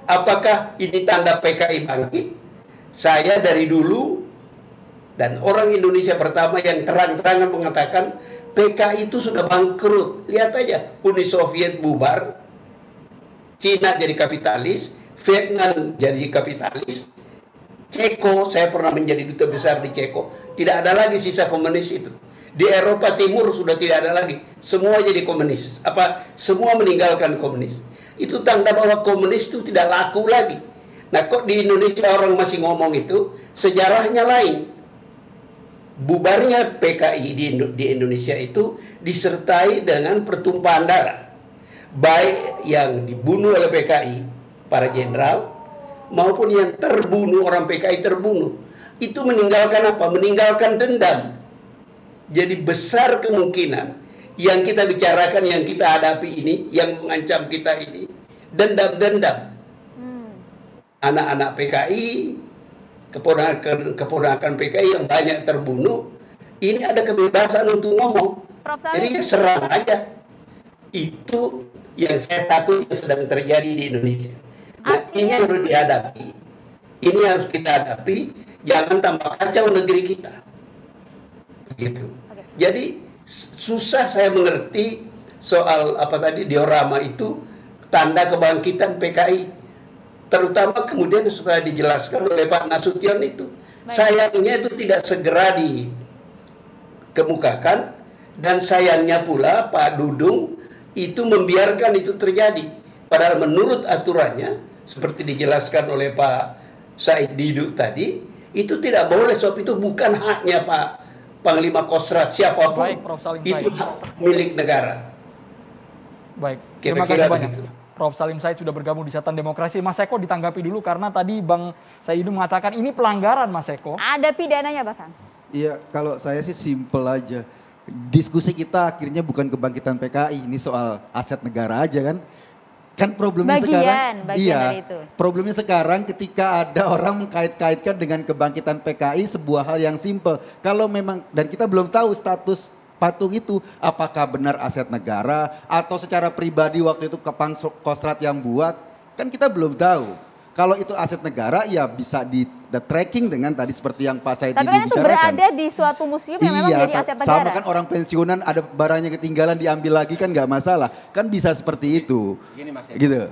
H: Apakah ini tanda PKI bangkit? Saya dari dulu dan orang Indonesia pertama yang terang-terangan mengatakan PKI itu sudah bangkrut. Lihat aja, Uni Soviet bubar, Cina jadi kapitalis, Vietnam jadi kapitalis, Ceko, saya pernah menjadi duta besar di Ceko, tidak ada lagi sisa komunis itu. Di Eropa Timur sudah tidak ada lagi, semua jadi komunis. Semua meninggalkan komunis. Itu tanda bahwa komunis itu tidak laku lagi. Nah, kok di Indonesia orang masih ngomong itu? Sejarahnya lain. Bubarnya PKI di Indonesia itu disertai dengan pertumpahan darah, baik yang dibunuh oleh PKI, para jenderal, maupun yang terbunuh, orang PKI terbunuh. Itu meninggalkan apa? Meninggalkan dendam. Jadi besar kemungkinan yang kita bicarakan, yang kita hadapi ini, yang mengancam kita ini, dendam-dendam. Anak-anak PKI, keponakan PKI yang banyak terbunuh, ini ada kebebasan untuk ngomong.
B: Prof. Salim.
H: Jadi serang aja. Itu yang saya takut yang sedang terjadi di Indonesia. Nah, ini harus dihadapi. Ini harus kita hadapi. Jangan tambah kacau negeri kita. Gitu. Jadi susah saya mengerti soal apa tadi diorama itu tanda kebangkitan PKI. Terutama kemudian setelah dijelaskan oleh Pak Nasution itu. Sayangnya itu tidak segera dikemukakan, dan sayangnya pula Pak Dudung itu membiarkan itu terjadi. Padahal menurut aturannya seperti dijelaskan oleh Pak Said Didu tadi, itu tidak boleh, sebab itu bukan haknya Pak Panglima Kostrad siapapun.
A: Baik, Prof. Salim
H: itu
A: Said.
H: hak milik negara.
A: Baik, terima kasih banyak. Prof. Salim Said sudah bergabung di Catatan Demokrasi. Mas Eko ditanggapi dulu karena tadi Bang Saididu mengatakan ini pelanggaran, Mas Eko.
B: Ada pidananya bahkan.
F: Iya, kalau saya sih simple aja. Diskusi kita akhirnya bukan kebangkitan PKI, ini soal aset negara aja kan. Kan problemnya sekarang,
B: dari itu.
F: Problemnya sekarang ketika ada orang mengkait-kaitkan dengan kebangkitan PKI sebuah hal yang simple. Kalau memang, dan kita belum tahu status patung itu apakah benar aset negara atau secara pribadi waktu itu Kostrad yang buat, kan kita belum tahu. Kalau itu aset negara ya bisa di tracking dengan tadi seperti yang Pak Said Didu bicarakan.
B: Tapi kan itu berada di suatu museum yang memang menjadi aset negara.
F: Sama kan orang pensiunan ada barangnya ketinggalan diambil lagi kan nggak masalah. Kan bisa seperti itu.
G: Gini Mas Eko.
F: Gitu.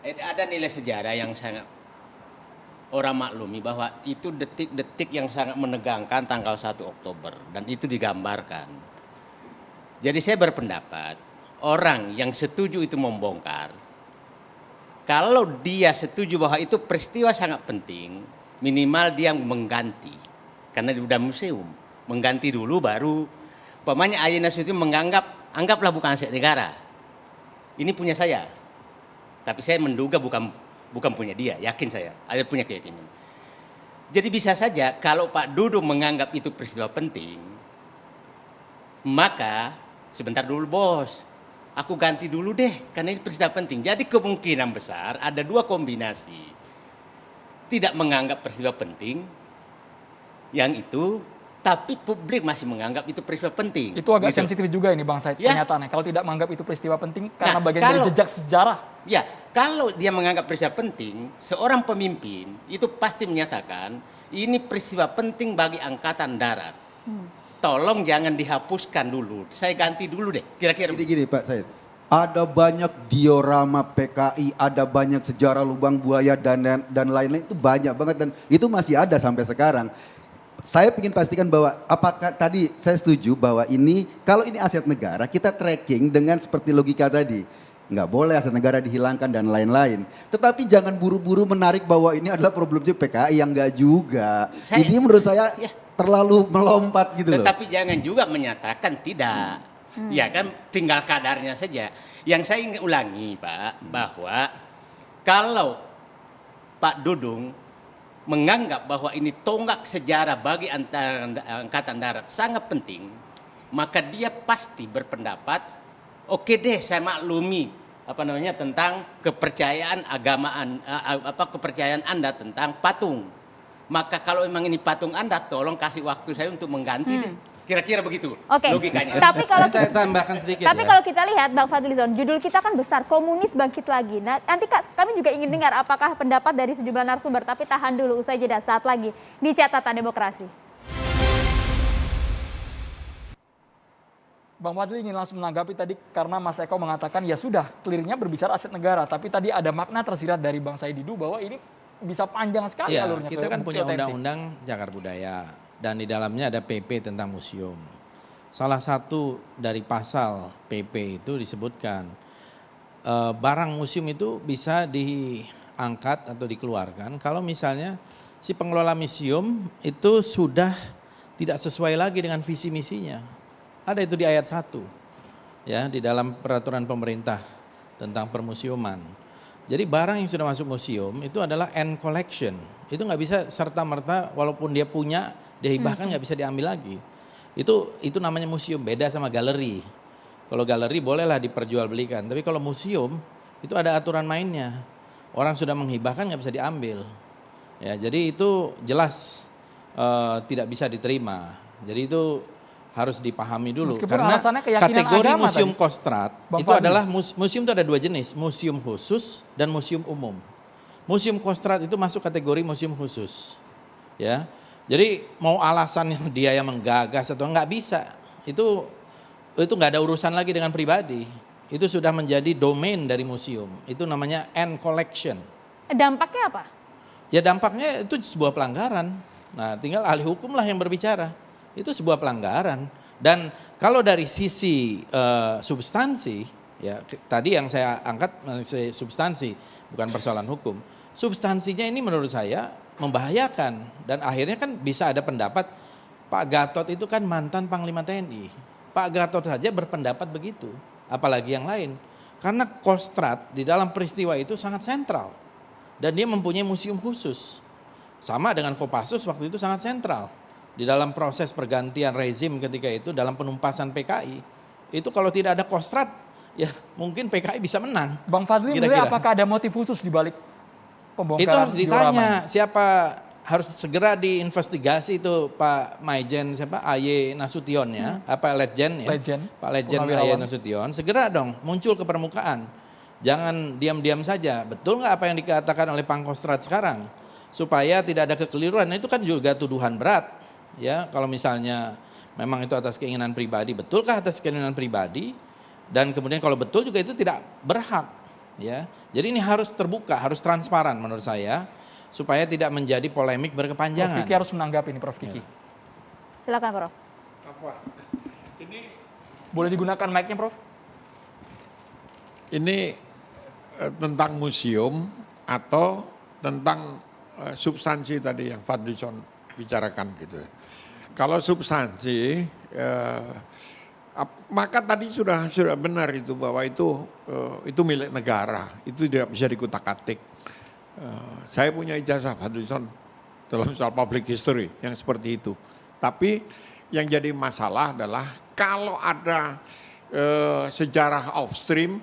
G: Ada nilai sejarah yang sangat orang maklumi bahwa itu detik-detik yang sangat menegangkan tanggal 1 Oktober. Dan itu digambarkan. Jadi saya berpendapat orang yang setuju itu membongkar, kalau dia setuju bahwa itu peristiwa sangat penting, minimal dia mengganti. Karena udah museum. Mengganti dulu baru. Umpamanya Ayah Nasution anggaplah bukan aset negara. Ini punya saya. Tapi saya menduga bukan punya dia, yakin saya. Ada punya keyakinan. Jadi bisa saja kalau Pak Dudung menganggap itu peristiwa penting, maka sebentar dulu bos. Aku ganti dulu deh, karena ini peristiwa penting. Jadi kemungkinan besar ada dua kombinasi. Tidak menganggap peristiwa penting, yang itu, tapi publik masih menganggap itu peristiwa penting.
A: Itu agak sensitif juga ini Bang Said, pernyataannya. Kalau tidak menganggap itu peristiwa penting karena bagian dari jejak sejarah.
G: Ya, kalau dia menganggap peristiwa penting, seorang pemimpin itu pasti menyatakan, ini peristiwa penting bagi Angkatan Darat. Tolong jangan dihapuskan dulu, saya ganti dulu deh, kira-kira.
F: Gini Pak Said, ada banyak diorama PKI, ada banyak sejarah lubang buaya dan lain-lain, itu banyak banget dan itu masih ada sampai sekarang. Saya ingin pastikan bahwa apakah tadi saya setuju bahwa ini, kalau ini aset negara kita tracking dengan seperti logika tadi. Nggak boleh aset negara dihilangkan dan lain-lain. Tetapi jangan buru-buru menarik bahwa ini adalah problemnya PKI, yang nggak juga. Ini menurut saya terlalu melompat gitu loh.
G: Tetapi jangan juga menyatakan tidak. Ya kan tinggal kadarnya saja. Yang saya ingin ulangi Pak, bahwa kalau Pak Dudung menganggap bahwa ini tonggak sejarah bagi Angkatan Darat sangat penting, maka dia pasti berpendapat, oke deh saya maklumi tentang kepercayaan kepercayaan Anda tentang patung. Maka kalau memang ini patung Anda, tolong kasih waktu saya untuk mengganti deh. Kira-kira begitu logikanya.
B: Tapi kalau
I: saya tambahkan sedikit.
B: Tapi kalau kita lihat Bang Fadlizon, judul kita kan besar, komunis bangkit lagi. Nah, nanti kami juga ingin dengar apakah pendapat dari sejumlah narasumber, tapi tahan dulu usai jeda saat lagi di Catatan Demokrasi.
A: Bang Fadli ingin langsung menanggapi tadi karena Mas Eko mengatakan ya sudah, clear-nya berbicara aset negara, tapi tadi ada makna tersirat dari Bang Saididu bahwa ini bisa panjang sekali
D: ya,
A: alurnya.
D: Kita kan punya undang-undang Cagar Budaya dan di dalamnya ada PP tentang museum. Salah satu dari pasal PP itu disebutkan barang museum itu bisa diangkat atau dikeluarkan kalau misalnya si pengelola museum itu sudah tidak sesuai lagi dengan visi misinya. Ada itu di ayat 1 ya, di dalam peraturan pemerintah tentang permuseuman. Jadi barang yang sudah masuk museum itu adalah end collection. Itu nggak bisa serta-merta walaupun dia punya, dia hibahkan nggak bisa diambil lagi. Itu namanya museum, beda sama galeri. Kalau galeri bolehlah diperjualbelikan, tapi kalau museum itu ada aturan mainnya. Orang sudah menghibahkan nggak bisa diambil. Ya, jadi itu jelas tidak bisa diterima. Jadi itu harus dipahami dulu.
A: Meskipun
D: karena
A: alasannya keyakinan
D: kategori
A: agama
D: museum
A: tadi.
D: Kostrad
A: Bang
D: itu
A: Fadli.
D: adalah museum itu ada dua jenis, museum khusus dan museum umum. Museum Kostrad itu masuk kategori museum khusus. Ya. Jadi mau alasannya dia yang menggagas atau nggak bisa. Itu nggak ada urusan lagi dengan pribadi. Itu sudah menjadi domain dari museum. Itu namanya end collection.
B: Dampaknya apa?
D: Ya dampaknya itu sebuah pelanggaran. Nah tinggal ahli hukum lah yang berbicara. Itu sebuah pelanggaran. Dan kalau dari sisi substansi, ya tadi yang saya angkat substansi, bukan persoalan hukum. Substansinya ini menurut saya membahayakan. Dan akhirnya kan bisa ada pendapat, Pak Gatot itu kan mantan Panglima TNI. Pak Gatot saja berpendapat begitu, apalagi yang lain. Karena Kostrad di dalam peristiwa itu sangat sentral. Dan dia mempunyai museum khusus. Sama dengan Kopassus waktu itu sangat sentral. Di dalam proses pergantian rezim ketika itu dalam penumpasan PKI. Itu kalau tidak ada Kostrad, ya mungkin PKI bisa menang.
A: Bang Fadli menilai apakah ada motif khusus di balik pembongkaran
D: itu harus ditanya
A: diorama ini?
D: siapa, harus segera diinvestigasi itu Pak Maijen siapa AY Nasution ya, apa Legend ya, Pak Legend AY Nasution, segera dong muncul ke permukaan. Jangan diam-diam saja. Betul nggak apa yang dikatakan oleh Pangkostrat sekarang? Supaya tidak ada kekeliruan. Nah, itu kan juga tuduhan berat. Ya, kalau misalnya memang itu atas keinginan pribadi, betulkah atas keinginan pribadi? Dan kemudian kalau betul juga itu tidak berhak. Ya, jadi ini harus terbuka, harus transparan menurut saya, supaya tidak menjadi polemik berkepanjangan.
A: Prof Kiki harus menanggapi ini, Prof Kiki.
D: Ya.
B: Silakan, Prof.
E: Apa? Ini
A: Boleh digunakan mic-nya, Prof?
E: ini tentang museum atau tentang substansi tadi yang Fadlison bicarakan gitu. Kalau substansi maka tadi sudah benar itu bahwa itu milik negara, itu tidak bisa dikutak-atik. Saya punya ijazah Fadlison dalam soal public history yang seperti itu. Tapi yang jadi masalah adalah kalau ada sejarah offstream,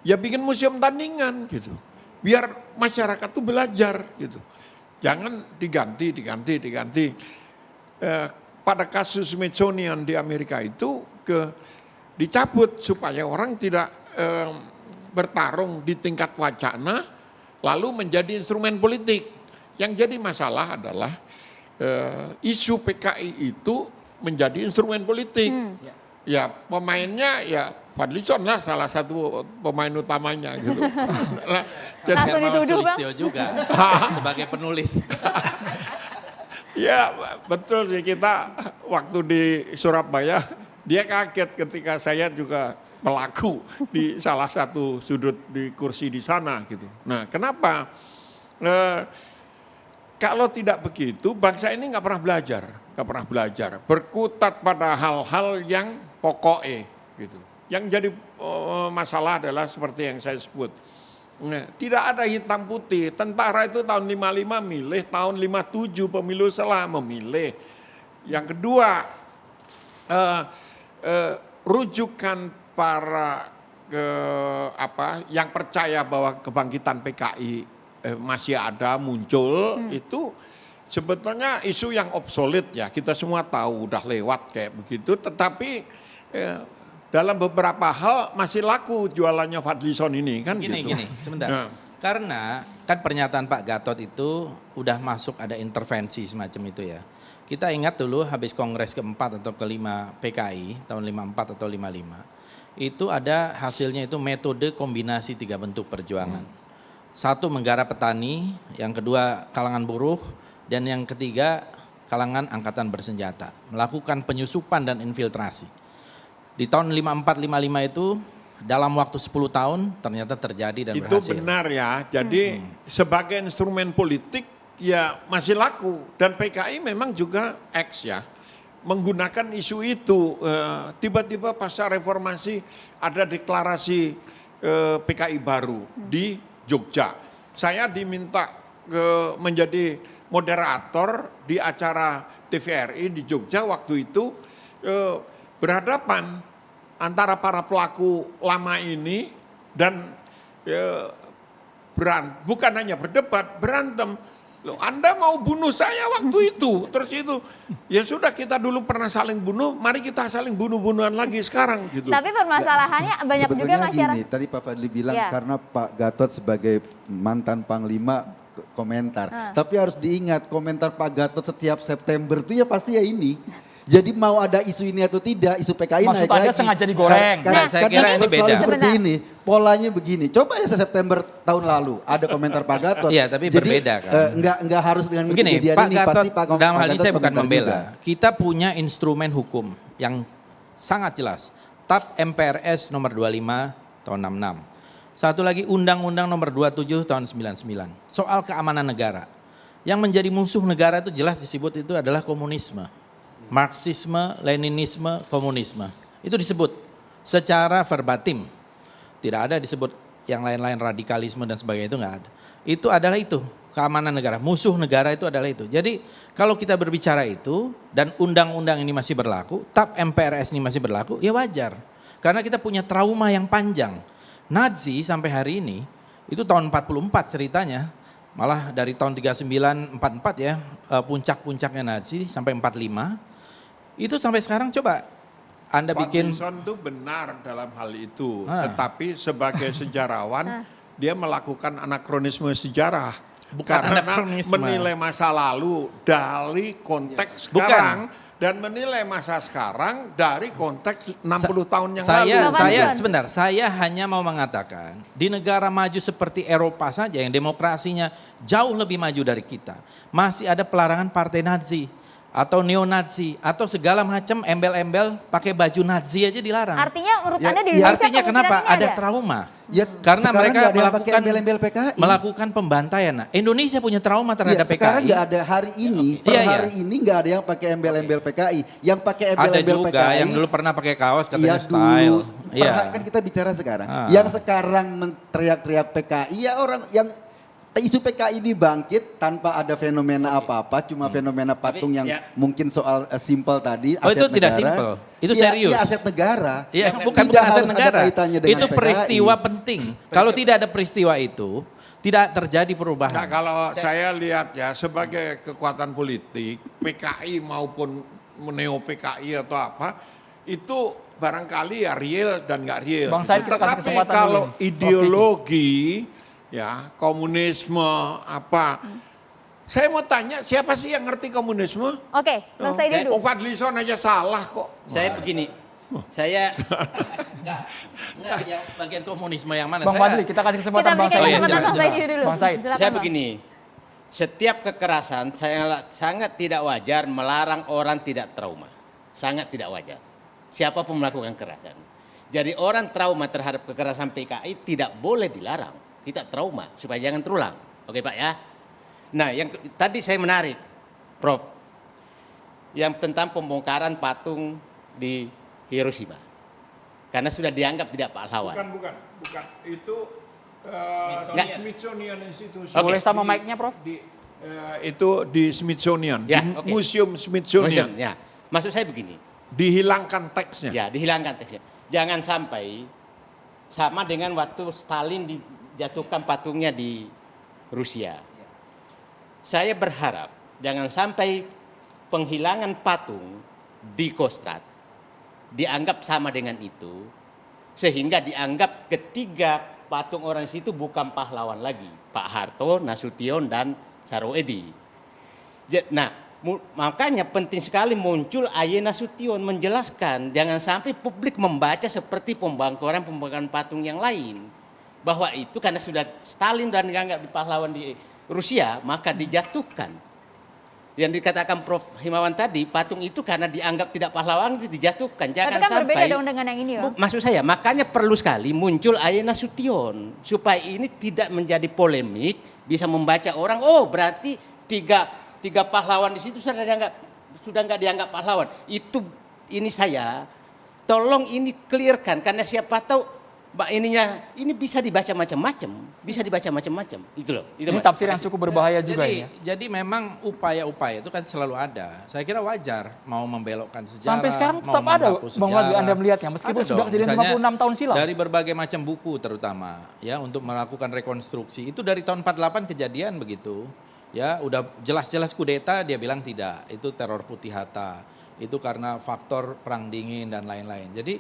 E: ya bikin museum tandingan gitu. Biar masyarakat tuh belajar gitu. Jangan diganti. Pada kasus Smithsonian di Amerika itu dicabut supaya orang tidak bertarung di tingkat wacana lalu menjadi instrumen politik. Yang jadi masalah adalah isu PKI itu menjadi instrumen politik. Ya pemainnya ya Fadlison lah salah satu pemain utamanya gitu.
B: Langsung dituduh, Bang.
D: juga sebagai penulis.
E: Ya betul sih, kita waktu di Surabaya dia kaget ketika saya juga melaku di salah satu sudut di kursi di sana gitu. Nah kenapa? Kalau tidak begitu bangsa ini nggak pernah belajar, berkutat pada hal-hal yang pokoknya gitu. Yang jadi masalah adalah seperti yang saya sebut. Nah, tidak ada hitam putih. Tentara itu tahun 55 milih, tahun 57 pemilu setelah memilih. Yang kedua, rujukan para yang percaya bahwa kebangkitan PKI masih ada muncul itu sebetulnya isu yang obsolet ya. Kita semua tahu udah lewat kayak begitu. Tetapi dalam beberapa hal masih laku jualannya Fadlison ini kan gitu.
D: Gini, sebentar. Nah. Karena kan pernyataan Pak Gatot itu udah masuk ada intervensi semacam itu ya. Kita ingat dulu habis kongres keempat atau kelima PKI tahun 54 atau 55. Itu ada hasilnya itu metode kombinasi 3 bentuk perjuangan. Satu menggarap petani, yang kedua kalangan buruh, dan yang ketiga kalangan angkatan bersenjata. Melakukan penyusupan dan infiltrasi. Di tahun 54-55 itu dalam waktu 10 tahun ternyata terjadi dan berhasil.
E: Itu benar ya, jadi sebagai instrumen politik ya masih laku. Dan PKI memang juga X ya, menggunakan isu itu. Tiba-tiba pasca reformasi ada deklarasi PKI baru di Jogja. Saya diminta menjadi moderator di acara TVRI di Jogja waktu itu. berhadapan antara para pelaku lama ini dan bukan hanya berdebat, berantem. Loh, Anda mau bunuh saya waktu itu, terus itu, ya sudah kita dulu pernah saling bunuh, mari kita saling bunuh-bunuhan lagi sekarang gitu.
B: Tapi permasalahannya banyak juga
F: Sebetulnya
B: masyarakat.
F: gini, tadi Pak Fadli bilang
B: Ya.
F: karena Pak Gatot sebagai mantan Panglima komentar. Tapi harus diingat komentar Pak Gatot setiap September itu ya pasti ya ini. Jadi mau ada isu ini atau tidak, isu PKI
A: Maksud
F: naik
A: Anda
F: lagi.
A: sengaja digoreng?
F: Karena
D: Saya kira ini
F: selalu
D: beda.
F: seperti
B: Sebentar.
F: ini, polanya begini. Coba ya September tahun lalu ada komentar Pak Gatot.
D: Iya, tapi
F: Jadi,
D: berbeda kan.
F: Enggak harus dengan
D: Begini,
F: kejadian
D: Pak
F: ini.
D: Gatot,
F: Pasti Pak
D: dalam hal ini
F: Gatot
D: saya bukan
F: komentar
D: membela.
F: juga.
D: Kita punya instrumen hukum yang sangat jelas. TAP MPRS nomor 25 tahun 66. Satu lagi Undang-Undang nomor 27 tahun 99. Soal keamanan negara. Yang menjadi musuh negara itu jelas disebut itu adalah komunisme. Marxisme, Leninisme, komunisme. Itu disebut secara verbatim. Tidak ada disebut yang lain-lain radikalisme dan sebagainya, itu enggak ada. Itu adalah itu, keamanan negara, musuh negara itu adalah itu. Jadi kalau kita berbicara itu dan undang-undang ini masih berlaku, TAP MPRS ini masih berlaku, ya wajar. Karena kita punya trauma yang panjang. Nazi sampai hari ini, itu tahun 44 ceritanya, malah dari tahun 39, 44 ya, puncak-puncaknya Nazi sampai 45, itu sampai sekarang coba Anda bikin.
E: Fadlizon itu benar dalam hal itu, tetapi sebagai sejarawan dia melakukan anakronisme sejarah.
D: Bukan
E: Karena
D: anakronisme.
E: menilai masa lalu dari konteks
D: Bukan.
E: sekarang dan menilai masa sekarang dari konteks 60 tahun yang
D: Saya
E: lalu.
D: saya hanya mau mengatakan di negara maju seperti Eropa saja yang demokrasinya jauh lebih maju dari kita, masih ada pelarangan partai Nazi atau neo-Nazi atau segala macam embel-embel pakai baju Nazi aja dilarang.
B: Artinya menurut
F: Ya,
B: Anda di
F: ya,
B: Indonesia
D: Artinya kenapa?
B: kemungkinan ini
D: Ada trauma.
F: Ya,
D: Karena
F: sekarang
D: mereka
F: nggak ada yang pakai
D: melakukan
F: embel-embel PKI.
D: melakukan pembantaian. Nah, Indonesia punya trauma
F: Ya,
D: terhadap
F: sekarang
D: PKI.
F: nggak ada hari ini, per
D: Iya, iya.
F: hari ini nggak ada yang pakai embel-embel PKI. Yang pakai
D: Ada
F: embel-embel
D: juga
F: PKI.
D: yang dulu pernah pakai kaos katanya
F: Iya
D: style.
F: dulu,
D: Iya.
F: kan kita bicara sekarang.
D: Ah.
F: Yang sekarang teriak-teriak PKI ya orang yang isu PKI ini bangkit tanpa ada fenomena apa-apa, cuma fenomena patung yang
G: ya.
F: mungkin soal simpel tadi,
D: Oh,
F: aset
D: itu tidak
F: negara.
D: simpel. Itu
F: Iya,
D: serius.
F: Iya, aset negara.
D: Iya,
F: Tidak
D: bukan aset
F: harus ada
D: negara.
F: kaitannya dengan
D: Itu
F: PKI.
D: peristiwa penting. Kalau tidak ada peristiwa itu, tidak terjadi
E: Nah,
D: perubahan.
E: kalau saya lihat ya sebagai kekuatan politik, PKI maupun neo PKI atau apa, itu barangkali ya real dan nggak real.
A: Bang Said, kita kasih
E: Tetapi
A: kesempatan
E: kalau
A: dulu nih, Prof.
E: ideologi, ya komunisme apa, saya mau tanya siapa sih yang ngerti komunisme?
B: Oke, Bang Said dulu.
E: Oh, Fadlizon aja salah kok.
G: Saya begini, saya
D: Enggak, yang bagian komunisme yang mana?
A: Bang Fadli, kita kasih kesempatan
B: Kita
A: Bang
B: berikan
A: Said.
D: iya,
B: kesempatan
D: silakan,
B: Bang Said
D: silakan.
B: dulu.
A: Bang Said.
B: Silakan,
G: saya
B: Bang.
G: begini. Setiap kekerasan sangat tidak wajar melarang orang tidak trauma. Sangat tidak wajar. Siapapun melakukan kekerasan. Jadi orang trauma terhadap kekerasan PKI tidak boleh dilarang. Kita trauma supaya jangan terulang. Oke Pak ya. Nah yang tadi saya menarik Prof. Yang tentang pembongkaran patung di Hiroshima. Karena sudah dianggap tidak pahlawan.
E: Bukan. Itu Smithsonian Institution.
G: Oke.
A: Boleh sama mic-nya, Prof?
E: Itu di Smithsonian,
G: Ya,
E: di
G: oke.
E: Museum Smithsonian.
G: Ya, maksud saya begini.
E: Dihilangkan teksnya.
G: Ya, dihilangkan teksnya. Jangan sampai sama dengan waktu Stalin dijatuhkan patungnya di Rusia. Saya berharap jangan sampai penghilangan patung di Kostrad dianggap sama dengan itu, sehingga dianggap ketiga patung orang situ bukan pahlawan lagi, Pak Harto, Nasution, dan Saroedi. Nah, makanya penting sekali muncul Aye Nasution menjelaskan, jangan sampai publik membaca seperti pembongkaran patung yang lain. Bahwa itu karena sudah Stalin dan dianggap pahlawan di Rusia, maka dijatuhkan. Yang dikatakan Prof. Himawan tadi, patung itu karena dianggap tidak pahlawan dijatuhkan. Jangan
B: Tapi kan
G: sampai,
B: berbeda dong dengan yang ini, Bang.
G: maksud saya, makanya perlu sekali muncul Aye Nasution. Supaya ini tidak menjadi polemik, bisa membaca orang, oh berarti tiga pahlawan di situ sudah nggak dianggap pahlawan. Ini saya, tolong ini clearkan, karena siapa tahu Mbak ini bisa dibaca macam-macam, Itu loh. Itu
A: Ini
G: Mas.
A: tafsir yang cukup berbahaya juga ya.
D: Jadi memang upaya-upaya itu kan selalu ada. Saya kira wajar mau membelokkan sejarah.
A: Sampai sekarang
D: mau
A: tetap ada
D: menghapus
A: Bang Fadli
D: sejarah.
A: Anda melihatnya meskipun
D: Ada
A: sudah
D: dong.
A: kejadian
D: Misalnya
A: 56 tahun silam.
D: Dari berbagai macam buku terutama ya untuk melakukan rekonstruksi. Itu dari tahun 48 kejadian begitu. Ya, udah jelas-jelas kudeta dia bilang tidak. Itu teror putih Hatta. Itu karena faktor perang dingin dan lain-lain. Jadi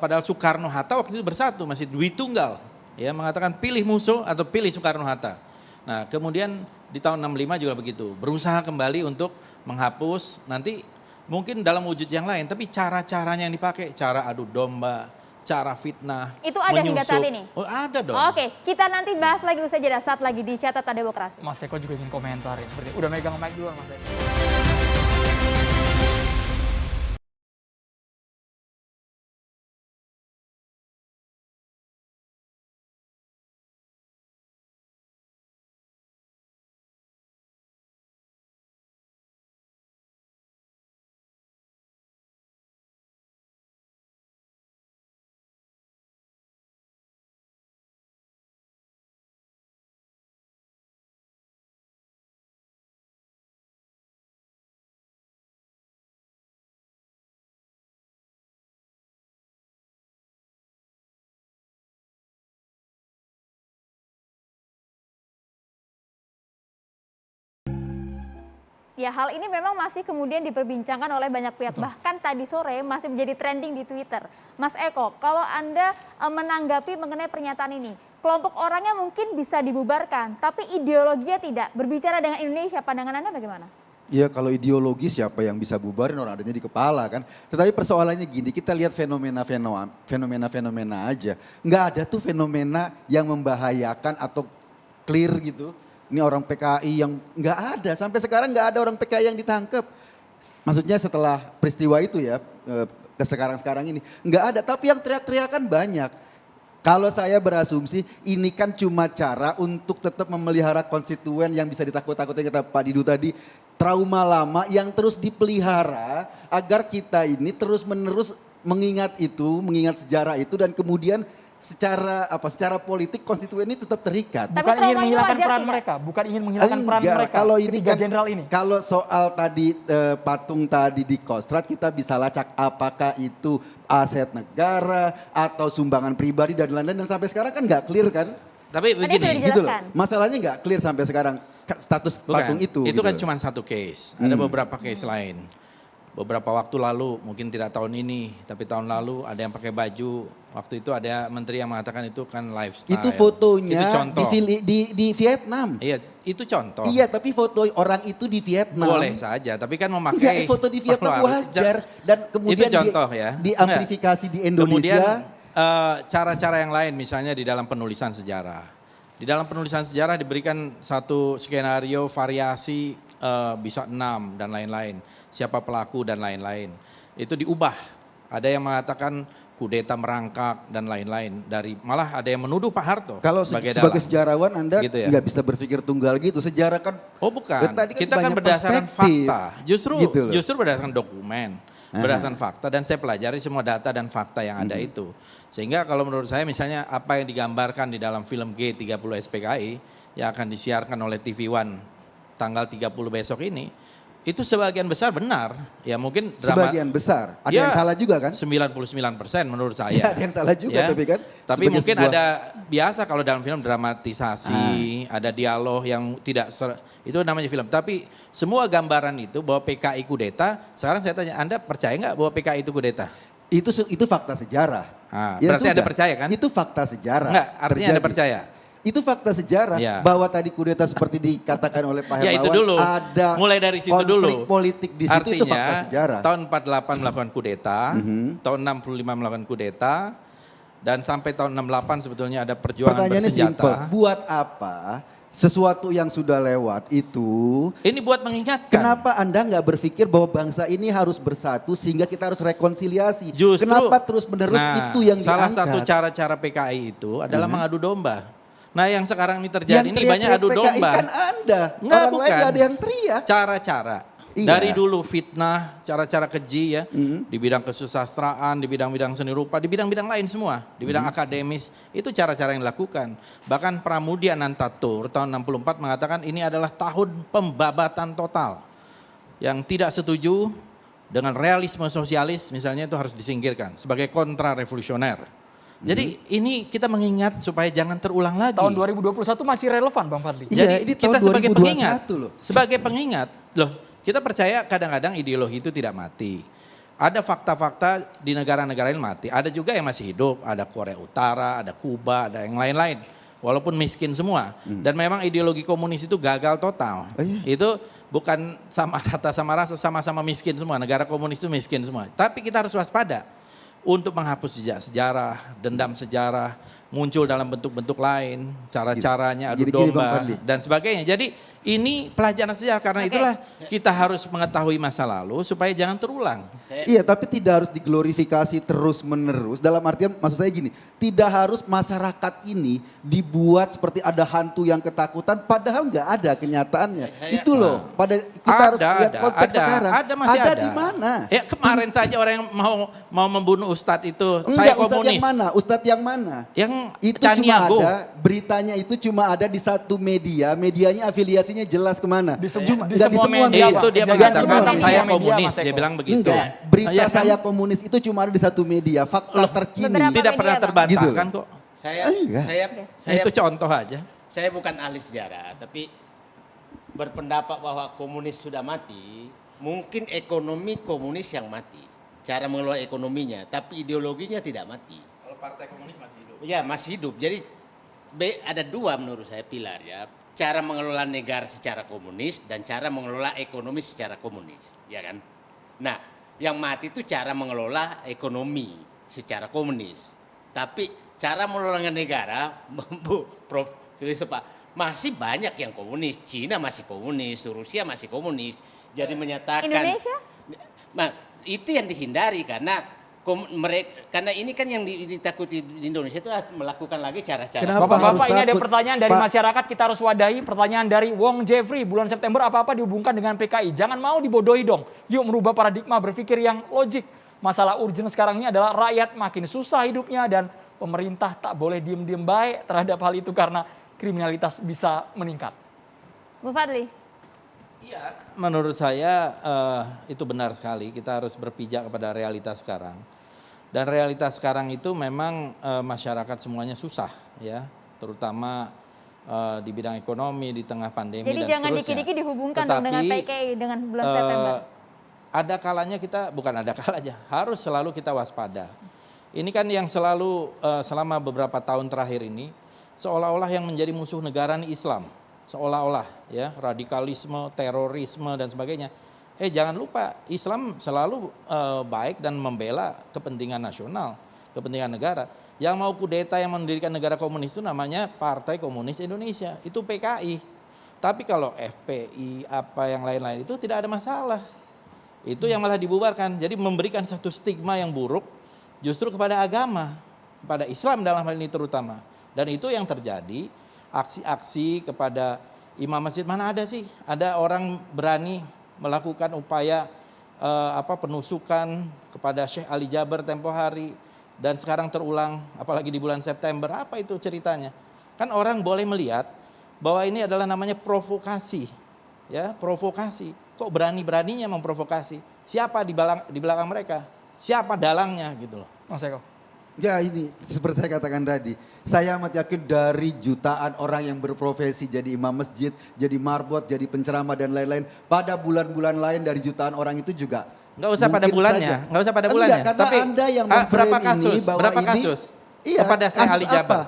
D: padahal Soekarno-Hatta waktu itu bersatu, masih Dwi Tunggal. Ya, mengatakan pilih musuh atau pilih Soekarno-Hatta. Nah, kemudian di tahun 65 juga begitu. Berusaha kembali untuk menghapus, nanti mungkin dalam wujud yang lain. Tapi cara-caranya yang dipakai, cara adu domba, cara fitnah,
B: Itu ada hingga saat
D: menyusup.
B: ini?
D: Oh, ada dong.
B: Oke, kita nanti bahas lagi usai jeda saat lagi di Catatan Demokrasi.
A: Mas Eko juga ingin komentar ya. Seperti udah megang mic dulu Mas Eko.
B: Ya, hal ini memang masih kemudian diperbincangkan oleh banyak pihak. Bahkan tadi sore masih menjadi trending di Twitter. Mas Eko, kalau Anda menanggapi mengenai pernyataan ini, kelompok orangnya mungkin bisa dibubarkan, tapi ideologinya tidak. Berbicara dengan Indonesia, pandangan Anda bagaimana?
F: Ya kalau ideologi siapa yang bisa bubarin, orang adanya di kepala kan. Tetapi persoalannya gini, kita lihat fenomena aja. Nggak ada tuh fenomena yang membahayakan atau clear gitu. Ini orang PKI yang nggak ada, sampai sekarang nggak ada orang PKI yang ditangkap. Maksudnya setelah peristiwa itu ya, ke sekarang-sekarang ini. Nggak ada, tapi yang teriak-teriakan banyak. Kalau saya berasumsi ini kan cuma cara untuk tetap memelihara konstituen yang bisa ditakut-takutin kata Pak Didu tadi. Trauma lama yang terus dipelihara agar kita ini terus-menerus mengingat itu, mengingat sejarah itu dan kemudian secara politik konstituen ini tetap terikat.
B: Tapi
A: Bukan ingin
B: traumanya
A: menghilangkan
B: wajar
A: peran
B: tidak?
A: mereka, bukan ingin menghilangkan peran
F: Enggak,
A: mereka.
F: kalau ini
A: Ketiga
F: kan,
A: jenderal ini.
F: kalau soal tadi patung tadi di Kostrad kita bisa lacak apakah itu aset negara atau sumbangan pribadi dan lain-lain dan sampai sekarang kan nggak clear kan?
D: Tapi
B: sudah
D: begini,
B: dijelaskan.
F: Gitu loh. Masalahnya nggak clear sampai sekarang status patung itu.
D: Itu
F: gitu
D: kan
F: loh.
D: cuma satu case, ada beberapa case lain. Beberapa waktu lalu, mungkin tidak tahun ini, tapi tahun lalu ada yang pakai baju. Waktu itu ada menteri yang mengatakan itu kan lifestyle.
F: Itu fotonya
D: itu contoh.
F: di Vietnam.
D: Iya, itu contoh.
F: Iya, tapi foto orang itu di Vietnam.
D: Boleh saja, tapi kan memakai.
F: Enggak, foto di Vietnam wajar dan kemudian
D: itu contoh ya.
F: diamplifikasi di Indonesia.
D: Kemudian cara-cara yang lain misalnya di dalam penulisan sejarah. Di dalam penulisan sejarah diberikan satu skenario variasi bisa 6 dan lain-lain. Siapa pelaku dan lain-lain. Itu diubah. Ada yang mengatakan kudeta merangkak dan lain-lain. Malah ada yang menuduh Pak Harto.
F: Kalau
D: sebagai
F: sebagai
D: dalang.
F: sejarawan Anda
D: Gitu ya?
F: nggak bisa berpikir tunggal gitu. Sejarah kan
D: Oh bukan,
F: tadi
D: kita kan
F: banyak
D: berdasarkan
F: perspektif.
D: fakta. Justru
F: Gitu loh.
D: justru berdasarkan dokumen, berdasarkan fakta dan saya pelajari semua data dan fakta yang ada itu. Sehingga kalau menurut saya misalnya apa yang digambarkan di dalam film G30 SPKI yang akan disiarkan oleh TV One tanggal 30 besok ini, itu sebagian besar benar. Ya mungkin
F: sebagian besar. Ada
D: Ya,
F: yang salah juga kan?
D: 99% menurut saya.
F: Iya, ada yang salah juga tapi kan.
D: Tapi
F: sebagai
D: mungkin
F: sebuah-
D: ada biasa kalau dalam film dramatisasi, ada dialog yang tidak itu namanya film. Tapi semua gambaran itu bahwa PKI kudeta, sekarang saya tanya Anda percaya nggak bahwa PKI itu kudeta?
F: Itu fakta sejarah.
D: Ah, berarti Anda percaya kan?
F: Itu fakta sejarah.
D: Enggak, artinya Anda percaya?
F: Itu fakta sejarah
D: Ya.
F: bahwa tadi kudeta seperti dikatakan oleh Pak
D: Ya
F: Hermawan
D: itu dulu.
F: ada
D: Mulai dari situ
F: konflik
D: dulu.
F: politik di situ.
D: Artinya,
F: itu fakta sejarah.
D: tahun 48 melakukan kudeta, tahun 65 melakukan kudeta, dan sampai tahun 68 sebetulnya ada perjuangan
F: Pertanyaannya
D: bersenjata.
F: simpel, buat apa sesuatu yang sudah lewat itu?
D: Ini buat mengingatkan.
F: Kenapa Anda nggak berpikir bahwa bangsa ini harus bersatu sehingga kita harus rekonsiliasi?
D: Justru,
F: Kenapa terus-menerus itu yang
D: salah
F: diangkat?
D: satu cara-cara PKI itu adalah mengadu domba. Nah yang sekarang ini terjadi
F: Yang
D: ini banyak adu
F: teriak-teriak PKI
D: domba.
F: kan Anda.
D: Enggak,
F: Orang lain
D: bukan.
F: nggak ada yang teriak.
D: Cara-cara.
F: Iya.
D: Dari dulu fitnah, cara-cara keji ya, di bidang kesusastraan, di bidang-bidang seni rupa, di bidang-bidang lain semua, di bidang akademis, itu cara-cara yang dilakukan. Bahkan Pramudia Nantatur tahun 64 mengatakan ini adalah tahun pembabatan total. Yang tidak setuju dengan realisme sosialis misalnya itu harus disingkirkan sebagai kontra revolusioner. Jadi ini kita mengingat supaya jangan terulang lagi.
A: Tahun 2021 masih relevan Bang Fadli.
F: Iya,
D: Jadi
F: ini
D: kita
F: tahun
D: sebagai
F: 2021
D: pengingat,
F: loh.
D: sebagai pengingat, loh kita percaya kadang-kadang ideologi itu tidak mati. Ada fakta-fakta di negara-negara lain mati, ada juga yang masih hidup, ada Korea Utara, ada Kuba, ada yang lain-lain. Walaupun miskin semua. Dan memang ideologi komunis itu gagal total.
F: Oh, iya?
D: Itu bukan sama rata sama rasa, sama-sama miskin semua. Negara komunis itu miskin semua. Tapi kita harus waspada untuk menghapus jejak sejarah, dendam sejarah, muncul dalam bentuk-bentuk lain, cara-caranya adu
F: Jadi gini, Bang
D: domba
F: Fadli.
D: dan sebagainya. Jadi ini pelajaran sejarah karena itulah kita harus mengetahui masa lalu supaya jangan terulang.
F: Iya, tapi tidak harus diglorifikasi terus-menerus. Dalam artian maksud saya gini, tidak harus masyarakat ini dibuat seperti ada hantu yang ketakutan padahal nggak ada kenyataannya. Itu loh, pada kita harus lihat konteks sekarang.
D: Masih ada.
F: Di mana?
D: Ya kemarin saja orang yang mau membunuh Ustadz itu,
F: Enggak,
D: saya
F: Ustadz
D: komunis.
F: yang mana? Ustadz yang mana?
D: Yang
F: Itu
D: Caniago.
F: cuma ada, beritanya itu cuma ada di satu media, medianya afiliasinya jelas kemana.
A: Di
F: Cuma-
A: di
F: nggak
A: semua media,
F: media.
D: Itu dia
A: Kejadian
D: mengatakan
A: semua
D: saya
A: media,
D: komunis,
A: Mas
D: dia
A: Eko.
D: bilang begitu.
F: Enggak, berita
D: Iya kan?
F: saya komunis itu cuma ada di satu media, fakta terkini.
B: Beberapa
D: Tidak
B: media,
D: pernah
B: Bang.
D: terbantahkan
F: Gitu.
D: kok.
G: Saya
D: Itu contoh aja.
G: Saya bukan ahli sejarah, tapi berpendapat bahwa komunis sudah mati, mungkin ekonomi komunis yang mati. Cara mengelola ekonominya, tapi ideologinya tidak mati.
D: Kalau partai komunis masih hidup.
G: Ya, masih hidup. Jadi ada dua menurut saya pilar ya. Cara mengelola negara secara komunis dan cara mengelola ekonomi secara komunis, ya kan? Nah, yang mati itu cara mengelola ekonomi secara komunis. Tapi cara mengelola negara, Prof. Sulis Pak, masih banyak yang komunis. Cina masih komunis, Rusia masih komunis. Jadi menyatakan
B: Indonesia?
G: Nah, itu yang dihindari karena karena ini kan yang ditakuti di Indonesia itu melakukan lagi cara-cara.
F: Kenapa
A: Bapak-bapak
F: harus
A: ini ada
F: takut?
A: pertanyaan dari
F: Pak.
A: masyarakat, kita harus wadahi. Pertanyaan dari Wong Jeffrey, bulan September apa-apa dihubungkan dengan PKI. Jangan mau dibodohi dong. Yuk merubah paradigma berpikir yang logik. Masalah urgent sekarang ini adalah rakyat makin susah hidupnya dan pemerintah tak boleh diem-diem baik terhadap hal itu karena kriminalitas bisa meningkat.
B: Bu Fadli?
D: Iya, menurut saya itu benar sekali. Kita harus berpijak kepada realitas sekarang. Dan realitas sekarang itu memang masyarakat semuanya susah, ya, terutama di bidang ekonomi di tengah pandemi
B: Jadi
D: dan
B: jangan
D: seterusnya.
B: dikit-dikit dihubungkan dong dengan PKI dengan bulan September.
D: Ada kalanya kita, bukan ada kalanya, harus selalu kita waspada. Ini kan yang selalu selama beberapa tahun terakhir ini seolah-olah yang menjadi musuh negara ini Islam. Seolah-olah ya, radikalisme, terorisme dan sebagainya. Jangan lupa Islam selalu baik dan membela kepentingan nasional, kepentingan negara. Yang mau kudeta yang mendirikan negara komunis itu namanya Partai Komunis Indonesia, itu PKI. Tapi kalau FPI apa yang lain-lain itu tidak ada masalah. Itu yang malah dibubarkan. Jadi memberikan satu stigma yang buruk justru kepada agama, kepada Islam dalam hal ini terutama. Dan itu yang terjadi. Aksi-aksi kepada imam masjid, mana ada sih? Ada orang berani melakukan upaya penusukan kepada Syekh Ali Jaber tempo hari dan sekarang terulang apalagi di bulan September. Apa itu ceritanya? Kan orang boleh melihat bahwa ini adalah namanya provokasi. Ya, provokasi. Kok berani-beraninya memprovokasi? Siapa di belakang mereka? Siapa dalangnya gitu loh.
A: Mas Eko.
F: Ya ini seperti saya katakan tadi, saya amat yakin dari jutaan orang yang berprofesi jadi imam masjid, jadi marbot, jadi penceramah dan lain-lain, pada bulan-bulan lain dari jutaan orang itu juga
D: Nggak usah pada
F: mungkin
D: bulannya,
F: saja.
D: nggak usah pada bulannya.
F: Enggak, karena
D: Tapi
F: Anda yang
D: berapa
F: memframe
D: kasus?
F: ini bahwa
D: Berapa
F: ini,
D: kasus?
F: iya,
D: Kepada Syekh
F: kasus
D: Ali Jaber?
F: apa?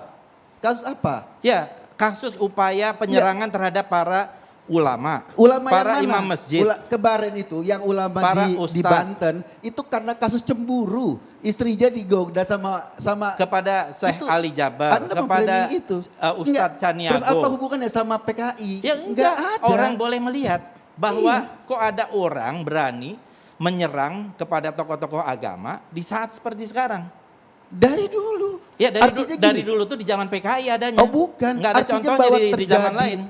F: Kasus apa?
D: Ya, kasus upaya penyerangan terhadap para ulama
F: yang
D: para
F: mana?
D: imam masjid.
F: Kemarin itu yang ulama
D: Para
F: di
D: ustadz.
F: Banten itu karena kasus cemburu, istrinya digoda sama
D: kepada Syekh
F: itu,
D: Ali Jaber,
F: Anda
D: kepada
F: memframing itu.
D: Ustadz
F: Enggak,
D: Caniago.
F: Terus apa hubungannya sama PKI?
D: Ya enggak
F: ada.
D: Orang boleh melihat bahwa kok ada orang berani menyerang kepada tokoh-tokoh agama di saat seperti sekarang.
F: Dari dulu.
D: Ya
F: Artinya
D: dari
F: gini.
D: dulu tuh di zaman PKI adanya.
F: Oh bukan.
D: Enggak ada
F: Artinya
D: contohnya
F: bahwa
D: di zaman lain.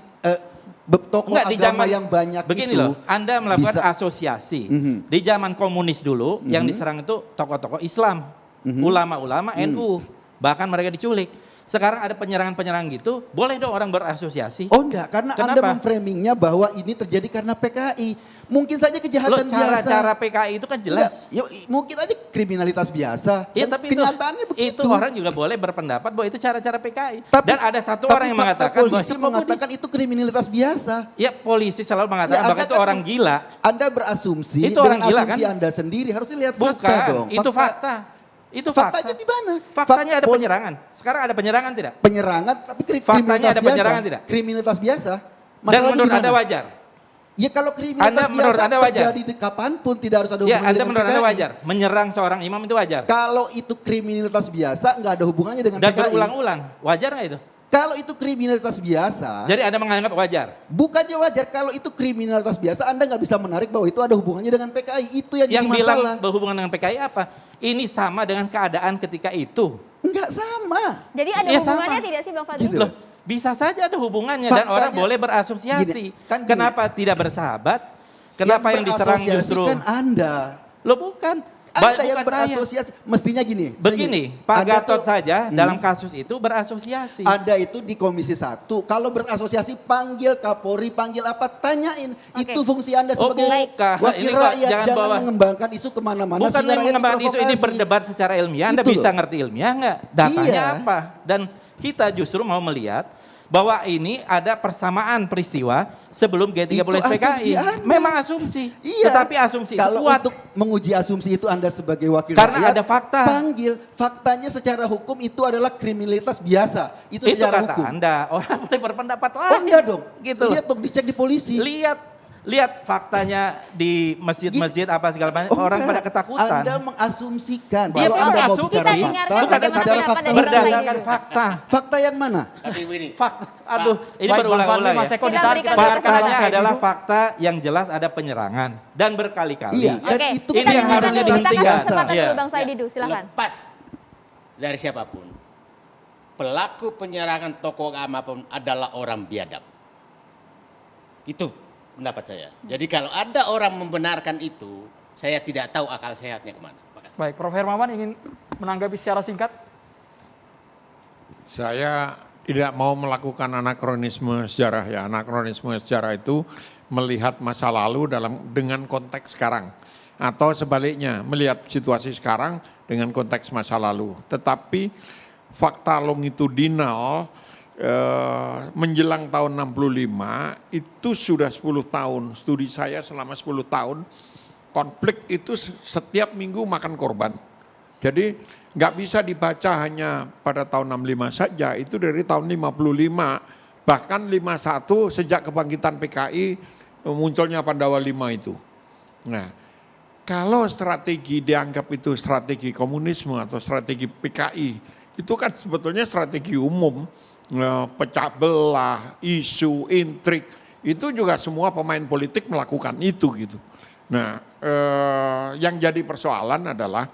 F: tokoh
D: Enggak, di
F: agama
D: zaman
F: yang banyak
D: begini
F: itu
D: loh, Anda melakukan
F: bisa-
D: asosiasi.
F: Mhm.
D: Di zaman komunis dulu yang diserang itu tokoh-tokoh Islam, ulama-ulama NU, bahkan mereka diculik. Sekarang ada penyerangan-penyerangan gitu, boleh dong orang berasosiasi.
F: Oh enggak, karena Anda
D: Kenapa?
F: memframingnya bahwa ini terjadi karena PKI. Mungkin saja
D: Loh,
F: kejahatan biasa.
D: cara-cara PKI itu kan jelas.
F: Enggak, mungkin aja kriminalitas biasa.
D: Iya,
F: Dan
D: tapi
F: kenyataannya begitu.
D: itu orang juga boleh berpendapat bahwa itu cara-cara PKI.
F: Tapi-
D: Dan ada satu
F: Tapi
D: orang yang
F: fakta
D: mengatakan bahwa
F: polisi
D: itu
F: mengatakan itu kriminalitas biasa.
D: Ya polisi selalu mengatakan
F: Ya,
D: bahwa
F: Anda
D: itu
F: kan-
D: orang gila.
F: Anda berasumsi
D: Itu orang
F: dengan
D: gila,
F: asumsi
D: kan?
F: Anda sendiri harusnya lihat
D: Bukan,
F: fakta dong.
D: itu fakta. Itu fakta.
F: Faktanya di mana?
D: Faktanya ada
F: Fak-
D: penyerangan. Sekarang ada penyerangan tidak?
F: Penyerangan tapi
D: Faktanya
F: kriminalitas
D: ada
F: biasa.
D: penyerangan tidak?
F: Kriminalitas biasa.
D: Dan
F: Masalahnya
D: menurut
F: di mana?
D: Anda wajar?
F: Ya kalau kriminalitas
D: Anda menurut
F: biasa
D: Anda wajar?
F: terjadi di kapanpun tidak harus ada
D: Ya,
F: hubungannya
D: Anda
F: dengan
D: menurut Anda
F: PKI.
D: wajar? Menyerang seorang imam itu wajar?
F: Kalau itu kriminalitas biasa nggak ada hubungannya dengan
D: Dan
F: PKI.
D: berulang-ulang, wajar nggak itu?
F: Kalau itu kriminalitas biasa,
D: Jadi Anda menganggap wajar?
F: bukannya wajar. Kalau itu kriminalitas biasa, Anda nggak bisa menarik bahwa itu ada hubungannya dengan PKI. Itu yang
D: Yang
F: jadi
D: bilang
F: masalah.
D: berhubungan dengan PKI apa? Ini sama dengan keadaan ketika itu.
F: Nggak sama.
B: Jadi ada
D: Ya,
B: hubungannya
D: sama.
B: tidak sih Bang Fadli?
F: Gitu.
D: Loh, bisa saja ada hubungannya dan
F: Faktanya-
D: orang boleh berasosiasi.
F: Gini, kan gini.
D: Kenapa tidak bersahabat? Kenapa yang diserang
F: berasosiasi
D: justru?
F: kan Anda.
D: Loh bukan.
F: Anda yang
D: Bukan saya.
F: berasosiasi. Mestinya gini.
D: Begini, Pak
F: Anda
D: Gatot
F: tuh-
D: saja dalam kasus itu berasosiasi.
F: Anda itu di Komisi 1, kalau berasosiasi panggil Kapolri, panggil apa, tanyain.
B: Oke.
F: Itu fungsi Anda
D: Oh,
F: sebagai
D: bukan.
F: wakil
D: Ini kok
F: rakyat.
D: jangan
F: Jangan
D: bawa-
F: mengembangkan isu kemana-mana.
D: Bukan
F: sehingga rakyat
D: mengembangkan isu ini
F: diprovokasi.
D: berdebat secara ilmiah, Anda
F: Itu
D: bisa
F: loh.
D: ngerti ilmiah nggak? Datanya
F: Iya.
D: apa? Dan kita justru mau melihat bahwa ini ada persamaan peristiwa sebelum G30
F: Itu asumsi
D: PKI.
F: Anda.
D: Memang asumsi.
F: Iya.
D: Tetapi asumsi itu
F: Kalau
D: kuat.
F: untuk menguji asumsi itu Anda sebagai wakil
D: Karena
F: rakyat,
D: ada fakta.
F: panggil. Faktanya secara hukum itu adalah kriminalitas biasa. Itu
D: Itu
F: secara
D: kata
F: hukum.
D: Anda. Orang boleh berpendapat lain.
F: Oh enggak dong.
D: Gitu loh.
F: Lihat dong, dicek di polisi.
D: Lihat faktanya di masjid-masjid apa segala macam.
F: Oh,
D: orang
F: enggak.
D: pada ketakutan.
F: Anda mengasumsikan.
D: Iya,
F: Kalau
D: memang
F: Anda mau
D: asumsi.
F: bicara
B: Kita
F: fakta,
B: dengarkan
F: Anda
B: bagaimana
F: bicara
B: pendapat
F: fakta.
B: dari Bang
D: Berdasarkan
B: Saidi.
D: fakta.
F: Fakta yang mana?
H: Tapi Winnie,
D: Fakta. Aduh, ini
A: Baik, Bang
D: berulang-ulang
A: Fadli,
D: ya.
A: Mas Eko
B: Kita
A: ditarik,
B: berikan
A: kita dengarkan
D: Faktanya
A: Bang Saidi
D: adalah
A: dulu.
D: fakta yang jelas ada penyerangan dan berkali-kali.
F: Iya, dan
B: Oke,
F: itu
B: kita
D: ini yang
B: dengarkan
D: harusnya
B: dulu. Kita kasih
D: dihentikan.
B: kesempatan
D: Iya.
B: dulu Bang Saidi dulu, silakan.
G: lepas dari siapapun, pelaku penyerangan tokoh agama pun adalah orang biadab. Itu pendapat saya. Jadi kalau ada orang membenarkan itu, saya tidak tahu akal sehatnya kemana. Makasih.
A: Baik, Prof. Hermawan ingin menanggapi secara singkat.
E: Saya tidak mau melakukan anakronisme sejarah ya. Anakronisme sejarah itu melihat masa lalu dengan konteks sekarang. Atau sebaliknya, melihat situasi sekarang dengan konteks masa lalu. Tetapi fakta longitudinal menjelang tahun 65 itu sudah 10 tahun. Studi saya selama 10 tahun, konflik itu setiap minggu makan korban. Jadi nggak bisa dibaca hanya pada tahun 65 saja, itu dari tahun 55, bahkan 51 sejak kebangkitan PKI munculnya Pandawa 5 itu. Nah, kalau strategi dianggap itu strategi komunisme atau strategi PKI, itu kan sebetulnya strategi umum, pecah belah, isu, intrik, itu juga semua pemain politik melakukan itu gitu. Nah, yang jadi persoalan adalah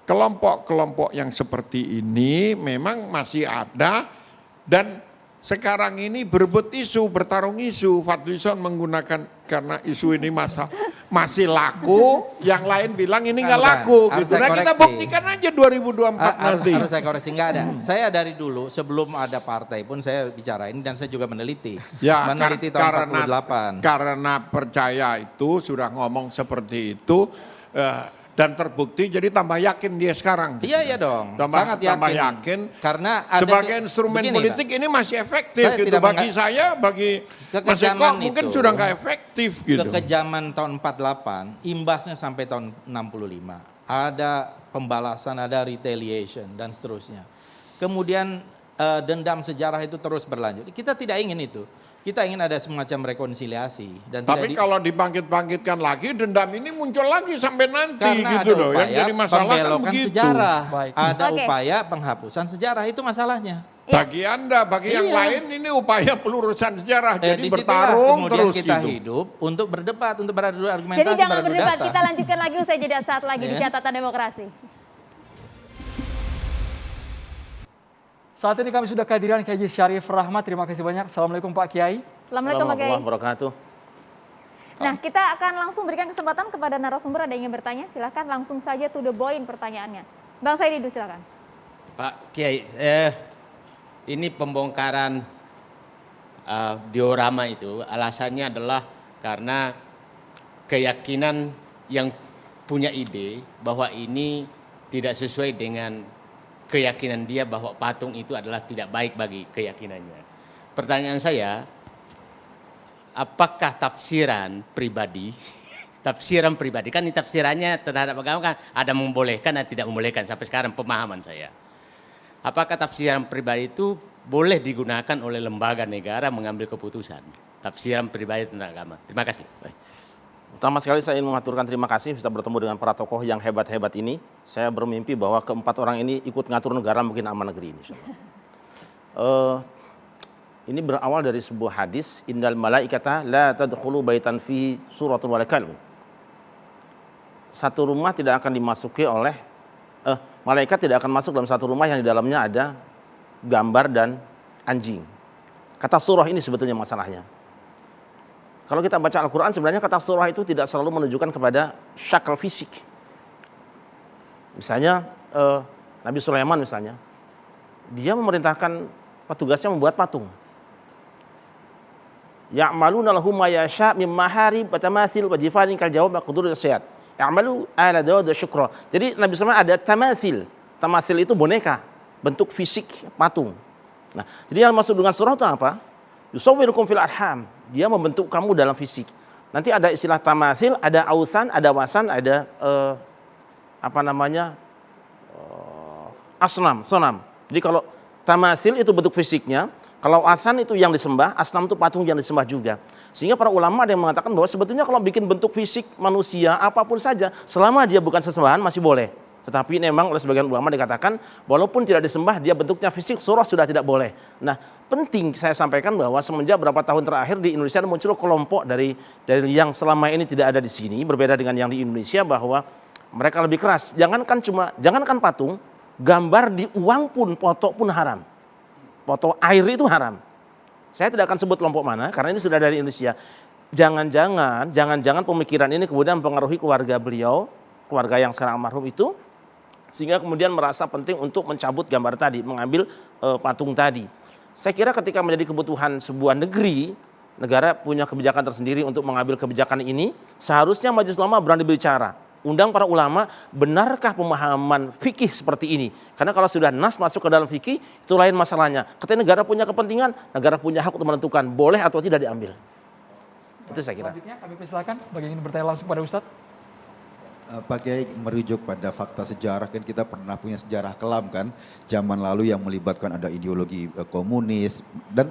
E: kelompok-kelompok yang seperti ini memang masih ada dan sekarang ini berebut isu, bertarung isu. Fadlison menggunakan karena isu ini masih laku, yang lain bilang ini nggak laku
D: Harus
E: gitu.
D: saya
E: Nah kita
D: koreksi.
E: buktikan aja 2024 nanti.
D: Harus saya koreksi, nggak ada. Saya dari dulu sebelum ada partai pun saya bicara ini dan saya juga meneliti.
E: Ya,
D: meneliti tahun 48.
E: karena percaya itu sudah ngomong seperti itu dan terbukti, jadi tambah yakin dia sekarang.
D: Iya iya dong,
E: Tambah
D: sangat
E: yakin.
D: Karena ada
E: Sebagai instrumen
D: begini,
E: politik
D: Pak.
E: ini masih efektif
D: Saya
E: gitu.
D: tidak
E: Bagi saya, bagi Mas Eko
D: Kekejaman
E: mungkin
D: itu,
E: sudah nggak efektif gitu.
D: Kekejaman tahun 48, imbasnya sampai tahun 65. Ada pembalasan, ada retaliation dan seterusnya. Kemudian dendam sejarah itu terus berlanjut. Kita tidak ingin itu. Kita ingin ada semacam rekonsiliasi dan
E: Tapi
D: tidak
E: kalau dibangkit-bangkitkan lagi, dendam ini muncul lagi sampai nanti
D: karena
E: gitu
D: ada
E: loh. Yang
D: upaya
E: jadi masalah kan
D: pembelokan
E: begitu.
D: sejarah,
A: Baik.
D: ada
B: Oke.
D: upaya penghapusan sejarah, itu masalahnya.
E: Bagi Anda, bagi yang
D: Iya.
E: lain ini upaya pelurusan sejarah. Jadi
D: Disitulah
E: bertarung
D: kemudian
E: terus
D: kita
E: gitu.
D: hidup untuk berdebat, untuk beradu argumentasi,
B: Jadi jangan
D: beradu
B: berdebat,
D: data.
B: kita lanjutkan lagi usai jeda saat lagi di
D: Ya.
B: Catatan Demokrasi.
A: Saat ini kami sudah kehadiran Kiai Syarif Rahmat. Terima kasih banyak. Assalamualaikum Pak Kiai.
B: Assalamualaikum Pak Kiai.
I: Warahmatullahi wabarakatuh.
B: Nah, kita akan langsung berikan kesempatan kepada narasumber, ada yang ingin bertanya, silahkan langsung saja to the point pertanyaannya. Bang Saididu, silahkan.
G: Pak Kiai, ini pembongkaran diorama itu alasannya adalah karena keyakinan yang punya ide bahwa ini tidak sesuai dengan keyakinan dia bahwa patung itu adalah tidak baik bagi keyakinannya. Pertanyaan saya, apakah tafsiran pribadi kan ini tafsirannya terhadap agama kan ada membolehkan dan tidak membolehkan sampai sekarang pemahaman saya. Apakah tafsiran pribadi itu boleh digunakan oleh lembaga negara mengambil keputusan? Tafsiran pribadi tentang agama. Terima kasih.
I: Baik. Pertama sekali saya ingin mengaturkan terima kasih bisa bertemu dengan para tokoh yang hebat-hebat ini. Saya bermimpi bahwa keempat orang ini ikut ngatur negara mungkin aman negeri ini. Ini berawal dari sebuah hadis, innal malaikata la tadkhulu baitan fihi suratun wala kalb. Satu rumah tidak akan dimasuki oleh malaikat tidak akan masuk dalam satu rumah yang di dalamnya ada gambar dan anjing. Kata surah ini sebetulnya masalahnya. Kalau kita baca Al-Quran sebenarnya kata surah itu tidak selalu menunjukkan kepada syakal fisik. Misalnya Nabi Sulaiman misalnya, dia memerintahkan petugasnya membuat patung. Ya'maluna lahum ma yasha' mim maharib wa tamathil wa jifanin kal jawab qudurul syai'at. Ya'malu ala Daud syukra. Jadi Nabi Sulaiman ada tamathil. Tamathil itu boneka, bentuk fisik patung. Nah, jadi yang masuk dengan surah itu apa? Yusawwirukum fil arham. Dia membentuk kamu dalam fisik. Nanti ada istilah tamathil, ada ausan, ada wasan, ada asnam, sonam. Jadi kalau tamathil itu bentuk fisiknya, kalau asan itu yang disembah, asnam itu patung yang disembah juga. Sehingga para ulama ada yang mengatakan bahwa sebetulnya kalau bikin bentuk fisik manusia apapun saja, selama dia bukan sesembahan masih boleh. Tetapi memang oleh sebagian ulama dikatakan walaupun tidak disembah dia bentuknya fisik, surah sudah tidak boleh. Nah, penting saya sampaikan bahwa semenjak beberapa tahun terakhir di Indonesia muncul kelompok dari yang selama ini tidak ada di sini, berbeda dengan yang di Indonesia bahwa mereka lebih keras. Jangankan patung, gambar di uang pun, foto pun haram. Foto air itu haram. Saya tidak akan sebut kelompok mana karena ini sudah dari Indonesia. Jangan-jangan pemikiran ini kemudian mempengaruhi keluarga beliau, keluarga yang sekarang almarhum itu, sehingga kemudian merasa penting untuk mencabut gambar tadi, mengambil patung tadi. Saya kira ketika menjadi kebutuhan sebuah negeri, negara punya kebijakan tersendiri untuk mengambil kebijakan ini, seharusnya Majelis Ulama berani berbicara. Undang para ulama, benarkah pemahaman fikih seperti ini? Karena kalau sudah nas masuk ke dalam fikih, itu lain masalahnya. Ketika negara punya kepentingan, negara punya hak untuk menentukan boleh atau tidak diambil. Itu saya kira.
A: Selanjutnya kami persilakan bagi yang ingin bertanya langsung pada Ustadz.
F: Pak Kiai merujuk pada fakta sejarah, kan kita pernah punya sejarah kelam kan, zaman lalu yang melibatkan ada ideologi komunis dan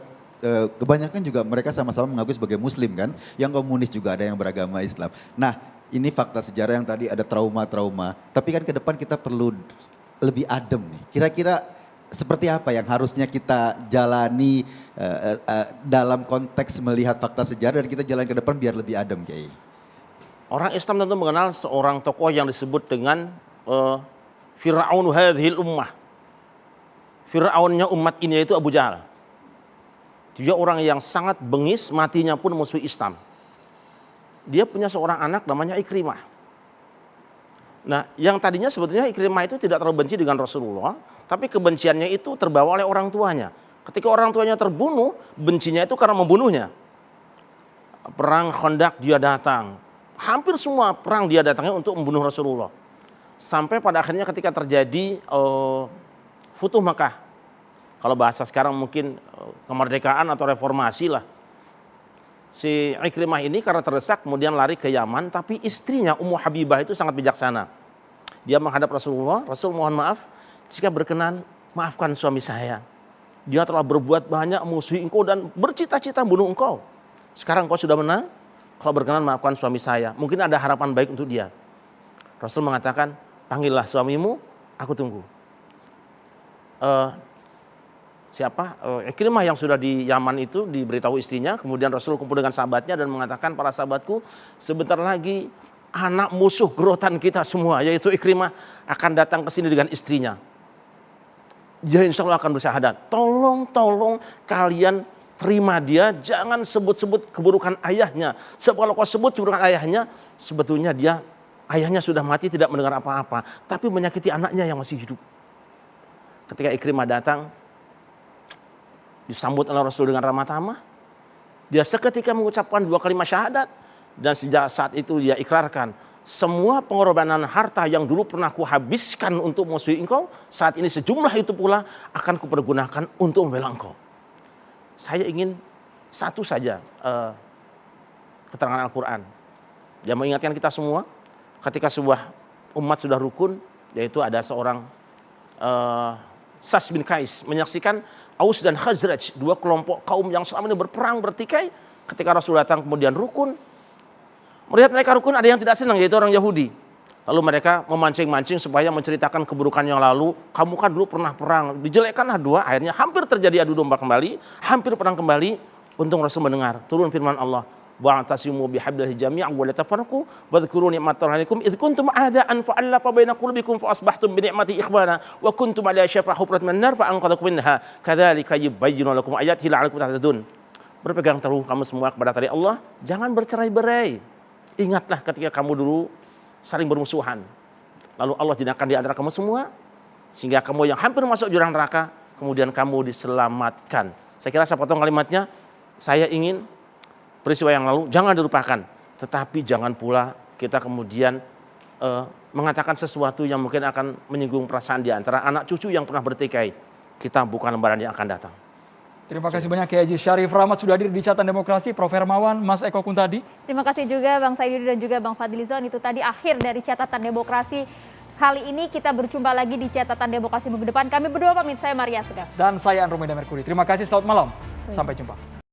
F: kebanyakan juga mereka sama-sama mengaku sebagai muslim kan, yang komunis juga ada yang beragama Islam. Nah, ini fakta sejarah yang tadi ada trauma-trauma, tapi kan ke depan kita perlu lebih adem nih. Kira-kira seperti apa yang harusnya kita jalani dalam konteks melihat fakta sejarah dan kita jalan ke depan biar lebih adem, Kiai?
I: Orang Islam tentu mengenal seorang tokoh yang disebut dengan Fir'aun hadhil ummah. Fir'aunnya umat ini yaitu Abu Jahal. Dia orang yang sangat bengis, matinya pun musuh Islam. Dia punya seorang anak namanya Ikrimah. Nah, yang tadinya sebetulnya Ikrimah itu tidak terlalu benci dengan Rasulullah, tapi kebenciannya itu terbawa oleh orang tuanya. Ketika orang tuanya terbunuh, bencinya itu karena membunuhnya. Perang Khandaq dia datang. Hampir semua perang dia datangnya untuk membunuh Rasulullah. Sampai pada akhirnya ketika terjadi Futuh Makkah. Kalau bahasa sekarang mungkin kemerdekaan atau reformasi lah. Si Ikrimah ini karena terdesak kemudian lari ke Yaman, tapi istrinya Ummu Habibah itu sangat bijaksana. Dia menghadap Rasulullah, Rasul mohon maaf, jika berkenan maafkan suami saya. Dia telah berbuat banyak musuhi engkau dan bercita-cita bunuh engkau. Sekarang engkau sudah menang, kalau berkenan maafkan suami saya. Mungkin ada harapan baik untuk dia. Rasul mengatakan, panggillah suamimu, aku tunggu. Ikrimah yang sudah di Yaman itu diberitahu istrinya, kemudian Rasul kumpul dengan sahabatnya dan mengatakan, para sahabatku, sebentar lagi anak musuh gerotan kita semua, yaitu Ikrimah, akan datang ke sini dengan istrinya. dia insya Allah akan bersyahadat. Tolong kalian terima dia, jangan sebut-sebut keburukan ayahnya. Sebab kalau kau sebut keburukan ayahnya, sebetulnya ayahnya sudah mati tidak mendengar apa-apa, tapi menyakiti anaknya yang masih hidup. Ketika Ikrimah datang, disambut oleh Rasul dengan ramah tamah, dia seketika mengucapkan 2 kalimat syahadat, dan sejak saat itu dia ikrarkan, semua pengorbanan harta yang dulu pernah kuhabiskan untuk musuhi engkau, saat ini sejumlah itu pula akan kupergunakan untuk membela engkau. Saya ingin satu saja keterangan Al-Quran yang mengingatkan kita semua, ketika sebuah umat sudah rukun, yaitu ada seorang Sas bin Kais menyaksikan Aus dan Khazraj, 2 kelompok kaum yang selama ini berperang bertikai. Ketika Rasul datang kemudian rukun, melihat mereka rukun, ada yang tidak senang, yaitu orang Yahudi. Lalu mereka memancing-mancing supaya menceritakan keburukan yang lalu. Kamu kan dulu pernah perang, dijelekkanlah 2, akhirnya hampir terjadi adu domba kembali, hampir perang kembali. Untung Rasul mendengar, turun firman Allah, wa'tasimu bihablillahi jami'an wa la tafarraqu wadhkuru ni'matallahi 'alaikum id kuntum a'da'an fa'alafa baina qulubikum fa asbahtum bi ni'mati ikhwana wa kuntum 'ala syafa hufratin minan nar fa anqadhakum minha kadzalika yubayyinu lakum ayatihi la'allakum tahtadun. Berpegang teguh kamu semua kepada tali Allah, jangan bercerai-berai. Ingatlah ketika kamu dulu saling bermusuhan, lalu Allah jinakan di antara kamu semua, sehingga kamu yang hampir masuk jurang neraka, kemudian kamu diselamatkan. Saya kira saya potong kalimatnya, saya ingin peristiwa yang lalu jangan dilupakan, tetapi jangan pula kita kemudian mengatakan sesuatu yang mungkin akan menyinggung perasaan di antara anak cucu yang pernah bertikai. Kita bukan lembaran yang akan datang.
A: Terima kasih banyak Kiai Haji Syarif Rahmat sudah hadir di Catatan Demokrasi, Prof. Hermawan, Mas Eko Kuntadi.
B: Terima kasih juga Bang Saidi dan juga Bang Fadlizon. Itu tadi akhir dari Catatan Demokrasi. Kali ini kita berjumpa lagi di Catatan Demokrasi minggu depan. Kami berdua pamit, saya Maria Segaf.
A: Dan saya Andromeda Merkuri. Terima kasih, selamat malam. Sampai jumpa.